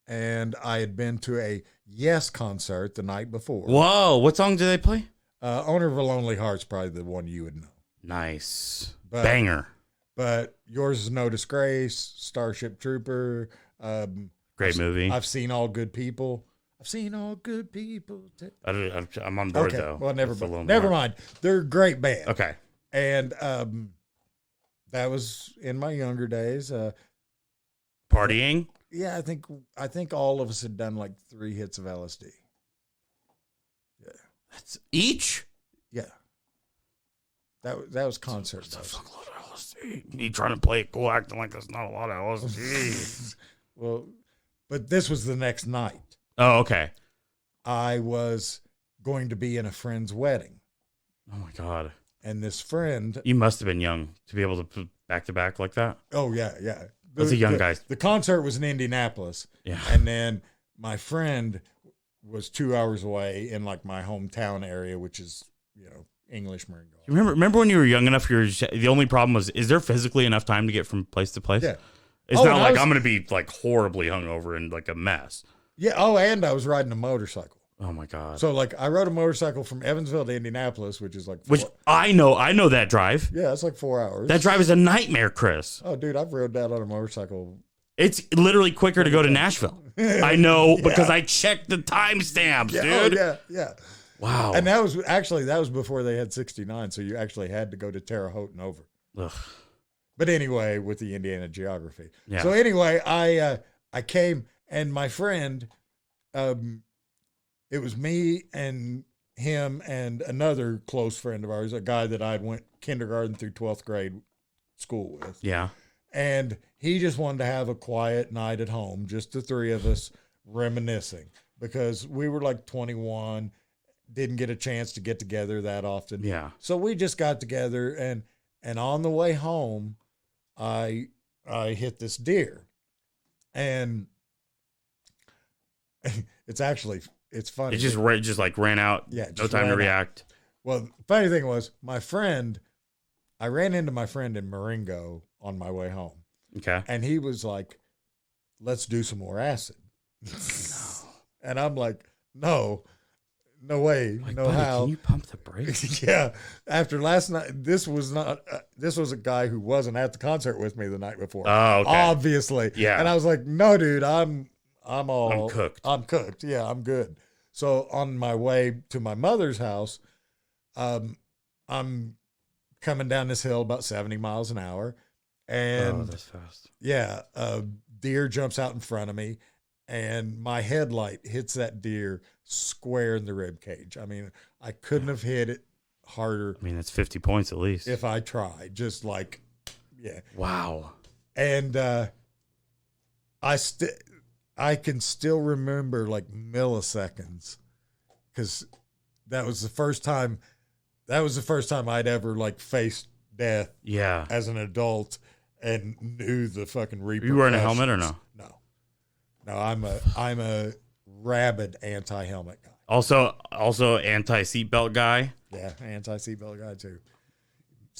and I had been to a Yes concert the night before. Whoa, what song did they play? Owner of a Lonely Heart's probably the one you would know. Nice. Banger. But Yours Is No Disgrace, Starship Trooper. Great movie. I've seen All Good People. I'm on board, okay. though. Well, never mind. They're a great band. Okay. And that was in my younger days. Partying? Yeah, I think all of us had done like 3 hits of LSD. That's each? Yeah. That was concert. You trying to play it cool, acting like there's not a lot of LSD. Well, but this was the next night. Oh, okay. I was going to be in a friend's wedding. Oh, my God. And this friend... You must have been young to be able to put back-to-back like that. Oh, yeah, yeah. That's a young guy. The concert was in Indianapolis. Yeah. And then my friend was 2 hours away in, like, my hometown area, which is, English Maringo. You remember when you were young enough, the only problem was, is there physically enough time to get from place to place? Yeah. It's not like I'm going to be, like, horribly hungover and, like, a mess. Yeah. Oh, and I was riding a motorcycle. Oh, my God. So, like, I rode a motorcycle from Evansville to Indianapolis, which is like... I know that drive. Yeah, it's like 4 hours. That drive is a nightmare, Chris. Oh, dude, I've rode that on a motorcycle. It's literally quicker to go to Nashville. I know, because I checked the timestamps, dude. Oh, yeah. Wow. And that was before they had 69, so you actually had to go to Terre Haute and over. Ugh. But anyway, with the Indiana geography. Yeah. So anyway, I came, and my friend... it was me and him and another close friend of ours, a guy that I'd went kindergarten through 12th grade school with. Yeah. And he just wanted to have a quiet night at home, just the three of us reminiscing, because we were like 21, didn't get a chance to get together that often. Yeah. So we just got together, and on the way home, I hit this deer. And it's funny. It just like ran out. Yeah. No time to react. Well, the funny thing was, I ran into my friend in Marengo on my way home. Okay. And he was like, let's do some more acid. And I'm like, no way, like, no buddy, how. Can you pump the brakes? Yeah. After last night, this was a guy who wasn't at the concert with me the night before. Oh, okay. Obviously. Yeah. And I was like, no, dude, I'm cooked. I'm cooked. Yeah, I'm good. So on my way to my mother's house, I'm coming down this hill about 70 miles an hour. And that's fast. Yeah, a deer jumps out in front of me, and my headlight hits that deer square in the rib cage. I mean, I couldn't have hit it harder. I mean, that's 50 points at least. If I tried, just like, yeah. Wow. And I can still remember like milliseconds, because that was the first time I'd ever like faced death. Yeah. As an adult, and knew the fucking repercussions. You wearing a helmet or no? No, I'm a rabid anti-helmet guy. Also anti-seatbelt guy. Yeah, anti-seatbelt guy too.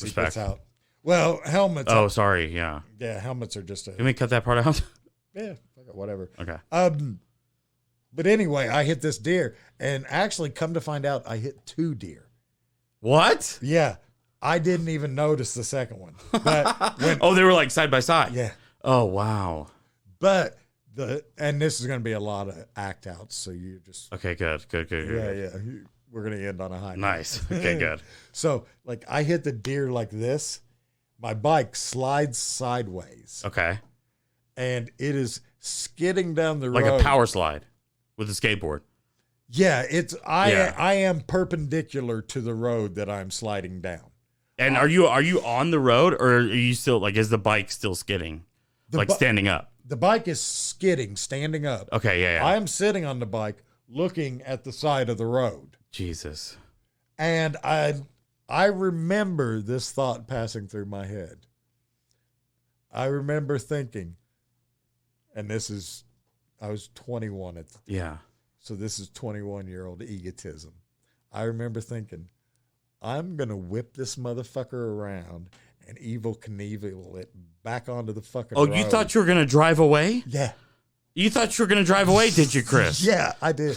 Respect. Seatbelts out. Well, helmets. Oh, sorry. Yeah. Yeah, helmets are just Can we cut that part out? Yeah, whatever. Okay. But anyway, I hit this deer, and actually, come to find out, I hit 2 deer. What? Yeah, I didn't even notice the second one. But they were like side by side. Yeah. Oh wow. But and this is going to be a lot of act outs, so you just okay. Good. Yeah. We're going to end on a high. Nice. Okay. Good. So like I hit the deer like this. My bike slides sideways. Okay. And it is skidding down the road like a power slide with a skateboard. Yeah, I am perpendicular to the road that I'm sliding down. And are you on the road, or are you still like, is the bike still skidding? Like standing up? The bike is skidding, standing up. Okay, yeah. I am sitting on the bike looking at the side of the road. Jesus. And I remember this thought passing through my head. I remember thinking, and I was 21 at the time. Yeah. So this is 21-year-old egotism. I remember thinking, I'm going to whip this motherfucker around and Evel Knievel it back onto the fucking road. You thought you were going to drive away? Yeah. You thought you were going to drive away, did you, Chris? Yeah, I did.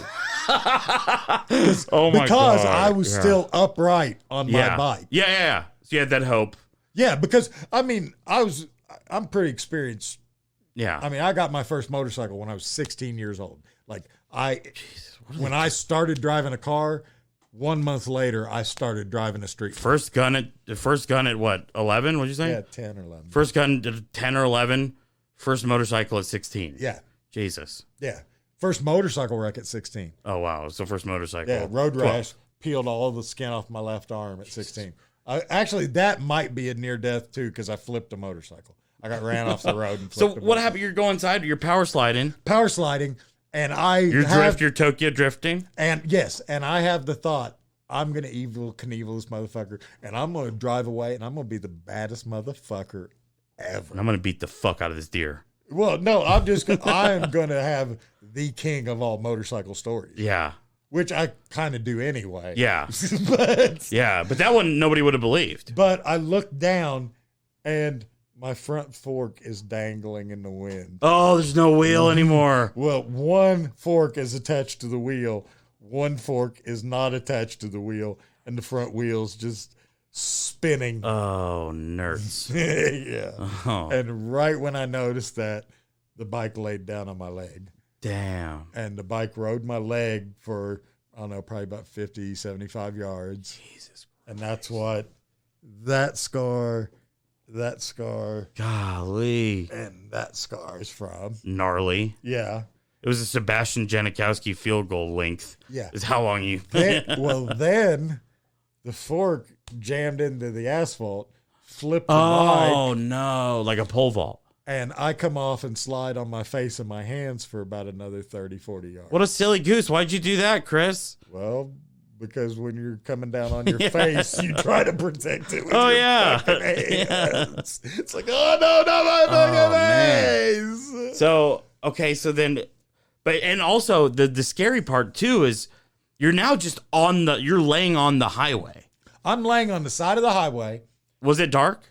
Oh, my God. Because I was still upright on my bike. Yeah. So you had that hope. Yeah, because, I mean, I'm pretty experienced. Yeah. I mean, I got my first motorcycle when I was 16 years old. Like, when I started driving a car, 1 month later, I started driving a street. First gun at what, 11? What'd you say? Yeah, 10 or 11. First gun at 10 or 11. First motorcycle at 16. Yeah. Jesus. Yeah. First motorcycle wreck at 16. Oh, wow. So first motorcycle. Yeah, road rash. peeled all the skin off my left arm at 16. Actually, that might be a near death too, because I flipped a motorcycle. I got ran off the road and So flipped. what happened? You're going inside. You're power sliding. Power sliding, and You're Tokyo drifting. And yes, and I have the thought, I'm gonna Evel Knievel this motherfucker, and I'm gonna drive away, and I'm gonna be the baddest motherfucker ever. And I'm gonna beat the fuck out of this deer. Well, no, I'm gonna have the king of all motorcycle stories. Yeah. Which I kind of do anyway. Yeah. but that one nobody would have believed. But I looked down, and my front fork is dangling in the wind. Oh, there's no wheel anymore. Well, one fork is attached to the wheel. One fork is not attached to the wheel, and the front wheel's just spinning. Oh, nerds. Yeah. Oh. And right when I noticed that, the bike laid down on my leg. Damn. And the bike rode my leg for, I don't know, probably about 50, 75 yards. Jesus Christ. And that's what that scar, golly, and that scar is from. Gnarly. Yeah. It was a Sebastian Janikowski field goal length. Yeah. Is how long you. Then the fork jammed into the asphalt, flipped the Oh, bike, no. Like a pole vault. and I come off and slide on my face and my hands for about another 30, 40 yards. What a silly goose. Why'd you do that, Chris? Well, because when you're coming down on your face, you try to protect it with Oh, your yeah. fucking hands. It's like, oh, no, my fucking face. So, okay, so then, and also the scary part too is you're now just you're laying on the highway. I'm laying on the side of the highway. Was it dark?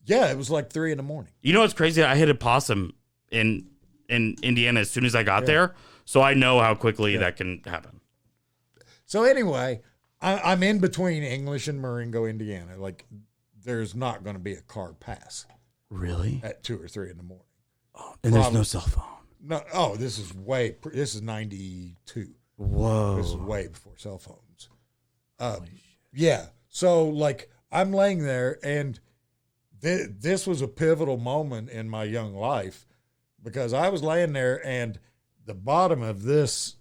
Yeah, it was like 3 a.m. You know what's crazy? I hit a possum in Indiana as soon as I got there, so I know how quickly that can happen. So anyway, I'm in between English and Marengo, Indiana. Like, there's not going to be a car pass. Really? At 2 or 3 in the morning. Oh, and there's no cell phone. No. Oh, this is 92. Whoa. This is way before cell phones. Yeah. So like, I'm laying there, and this was a pivotal moment in my young life, because I was laying there, and the bottom of this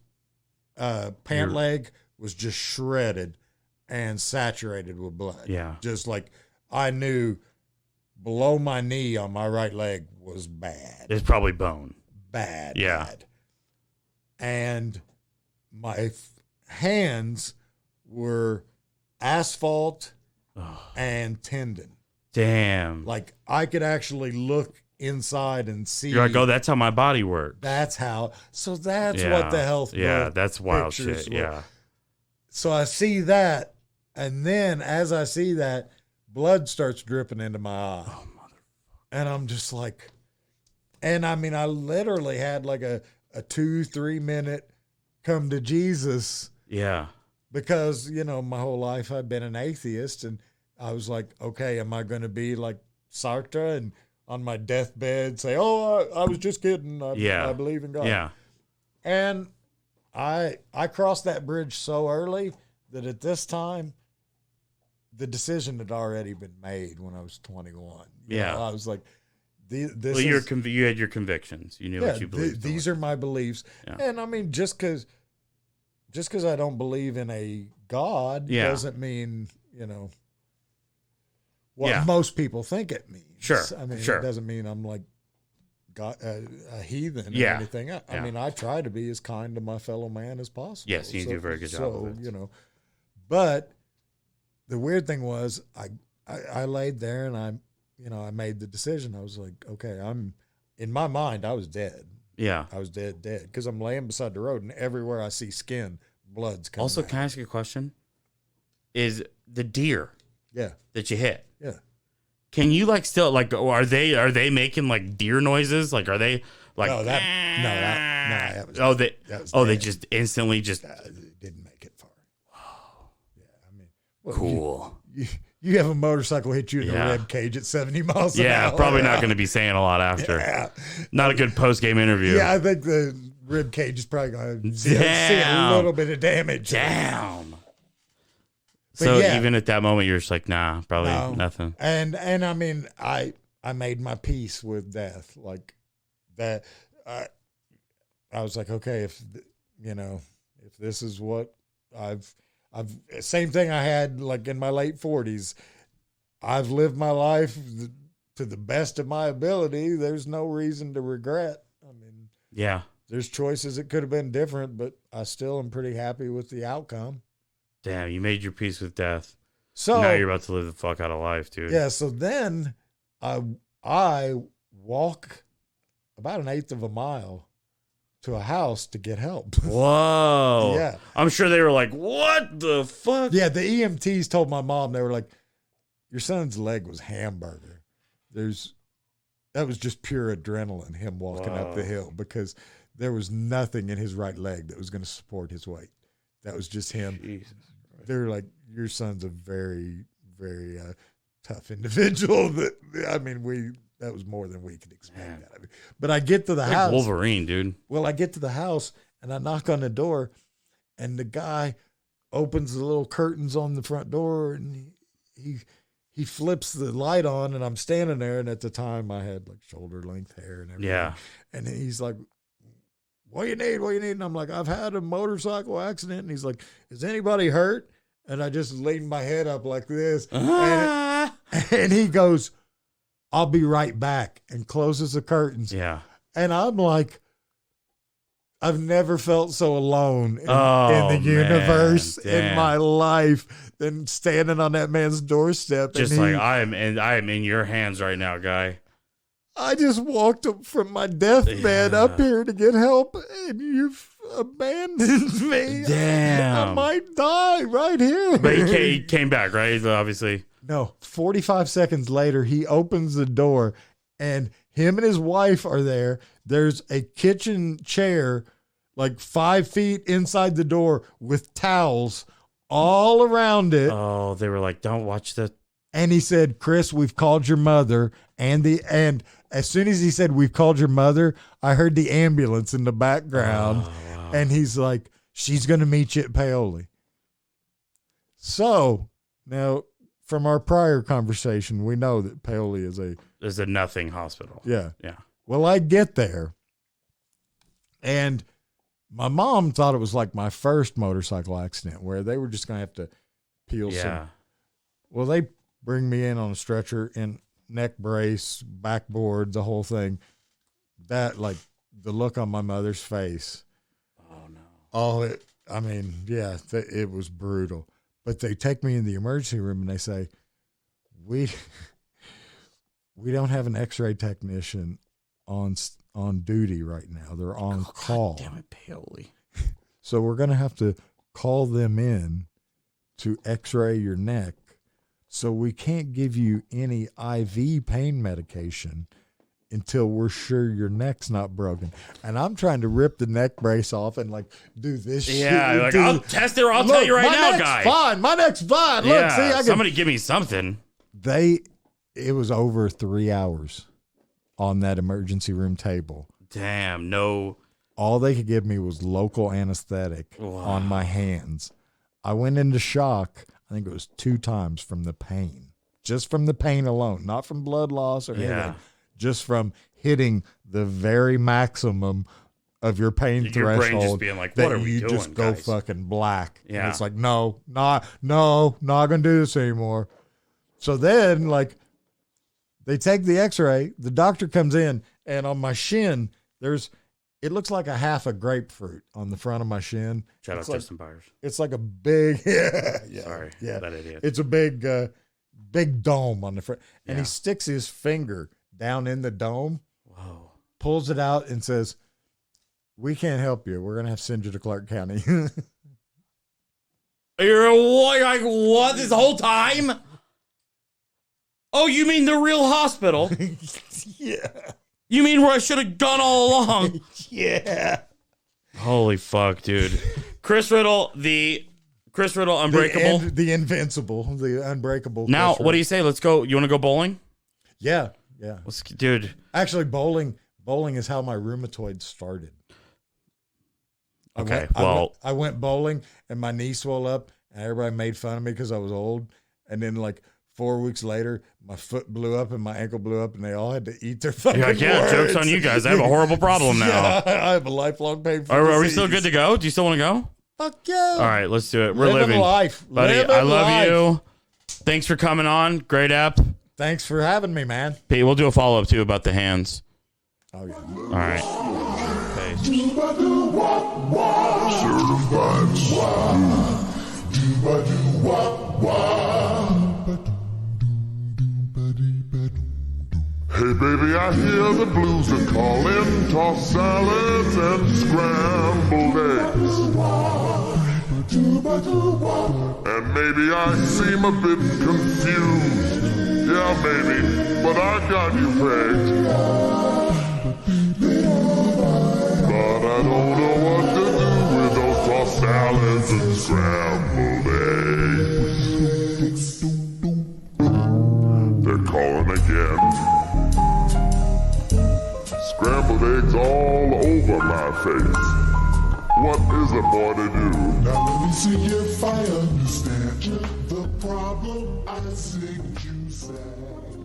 pant leg was just shredded and saturated with blood. Yeah. Just like, I knew below my knee on my right leg was bad. It's probably bone. Bad. Yeah. Bad. And my hands were asphalt and tendon. Damn. Like, I could actually look inside and see. You're like, oh, that's how my body works. That's how. So that's what the health. Yeah, that's wild shit. Were. Yeah. So I see that, and then as I see that, blood starts dripping into my eye. Oh, motherfucker. And I'm just like, and I mean, I literally had like a 2-3 minute come to Jesus. Yeah. Because, my whole life I've been an atheist, and I was like, okay, am I going to be like Sartre and on my deathbed say, oh, I was just kidding. I believe in God. Yeah. And I crossed that bridge so early that at this time, the decision had already been made when I was 21. I was like, you had your convictions. You knew what you believed. These are my beliefs. Yeah. And I mean, just because I don't believe in a God doesn't mean, what most people think it means. Sure. I mean, sure. It doesn't mean I'm like God, a heathen or anything. I mean, I try to be as kind to my fellow man as possible. Yes, you do a very good job of it. But the weird thing was I laid there, and I made the decision. I was like, okay, in my mind, I was dead. Yeah. I was dead, because I'm laying beside the road, and everywhere I see skin, blood's coming Also, out. can I ask you a question? Is the deer that you hit? Yeah. Can you still are they making like deer noises? Like, are they like that was they just instantly just didn't make it far. Wow. Yeah, I mean, cool. You have a motorcycle hit you in the rib cage at 70 miles an hour. Yeah, probably not going to be saying a lot after. Yeah. Not a good post-game interview. Yeah, I think the rib cage is probably going to see a little bit of damage. Damn. So even at that moment, you're just like, nah, probably nothing. And I mean, I made my peace with death. Like that, I was like, okay, if this is what Same thing I had like in my late 40s. I've lived my life to the best of my ability. There's no reason to regret. I mean, yeah, there's choices that could have been different, but I still am pretty happy with the outcome. Damn, you made your peace with death. So now you're about to live the fuck out of life, dude. Yeah. So then I walk about 1/8 of a mile to a house to get help. Whoa. Yeah. I'm sure they were like, what the fuck? Yeah. The EMTs told my mom, they were like, your son's leg was hamburger. That was just pure adrenaline, him walking up the hill, because there was nothing in his right leg that was going to support his weight. That was just him. Jesus. They were like, your son's a very, very tough individual. That was more than we could expect out of him. But I get to the house. Wolverine, dude. Well, I get to the house and I knock on the door, and the guy opens the little curtains on the front door, and he flips the light on, and I'm standing there. And at the time I had like shoulder length hair and everything. Yeah. And he's like, what do you need? What do you need? And I'm like, I've had a motorcycle accident. And he's like, is anybody hurt? And I just leaned my head up like this. And he goes, I'll be right back, and closes the curtains. Yeah. And I'm like, I've never felt so alone in the universe in my life than standing on that man's doorstep. Just like I am in your hands right now, guy. I just walked up from my deathbed up here to get help, and you've abandoned me. Damn. I might die right here. But he came back, right? Obviously. No, 45 seconds later, he opens the door, and him and his wife are there. There's a kitchen chair like 5 feet inside the door with towels all around it. Oh, they were like, don't watch the. And he said, Chris, we've called your mother. And as soon as he said, we've called your mother, I heard the ambulance in the background. Oh, wow. And he's like, she's going to meet you at Paoli. So now, from our prior conversation, we know that Paoli is a nothing hospital. Yeah. Yeah. Well, I get there, and my mom thought it was like my first motorcycle accident where they were just going to have to peel some. Well, they bring me in on a stretcher and neck brace, backboard, the whole thing. That, like, the look on my mother's face. Oh, no. Oh, it was brutal. But they take me in the emergency room and they say, we don't have an x-ray technician on duty right now. They're on call. Damn it, Paoli. So we're going to have to call them in to x-ray your neck. So we can't give you any IV pain medication until we're sure your neck's not broken. And I'm trying to rip the neck brace off and like do this shit. Yeah, like, I'll test it or I'll tell you right now, guy. Fine. My neck's fine. Yeah, look, see, somebody give me something. It was over 3 hours on that emergency room table. Damn, no. All they could give me was local anesthetic on my hands. I went into shock. I think it was 2 times from the pain. Just from the pain alone, not from blood loss or anything. Just from hitting the very maximum of your pain your threshold. Brain just being like, what are we doing, just go guys? fucking black. Yeah. And it's like, no, not gonna do this anymore. So then, like, they take the x-ray, the doctor comes in, and on my shin, it looks like a half a grapefruit on the front of my shin. Shout out Justin Byers. It's like a big, Sorry, that idiot. It's a big dome on the front. And he sticks his finger down in the dome, pulls it out and says, we can't help you. We're going to have to send you to Clark County. You're like, what, this whole time? Oh, you mean the real hospital? Yeah. You mean where I should have gone all along? Yeah. Holy fuck, dude. Chris Riddle Unbreakable. The invincible, the unbreakable. Now, what do you say? Let's go. You want to go bowling? Yeah. Dude. Actually, bowling is how my rheumatoid started. I went bowling and my knee swelled up and everybody made fun of me because I was old. And then like 4 weeks later, my foot blew up and my ankle blew up and they all had to eat their fucking words. Joke's on you guys. I have a horrible problem now. Yeah, I have a lifelong pain. Are we still good to go? Do you still want to go? Fuck yeah. All right, let's do it. We're Living living life. buddy. Living I love life. you. Thanks for coming on. Great app. Thanks for having me, man. Pete, we'll do a follow up too about the hands. Oh yeah. All right. Peace. Hey baby, I hear the blues are calling. Toss salads and scrambled eggs. And maybe I seem a bit confused. Yeah, maybe, but I got you pegged. But I don't know what to do with those tossed salads and scrambled eggs. They're calling again. Scrambled eggs all over my face. What is a boy to do? Now let me see if I understand the problem I think you said.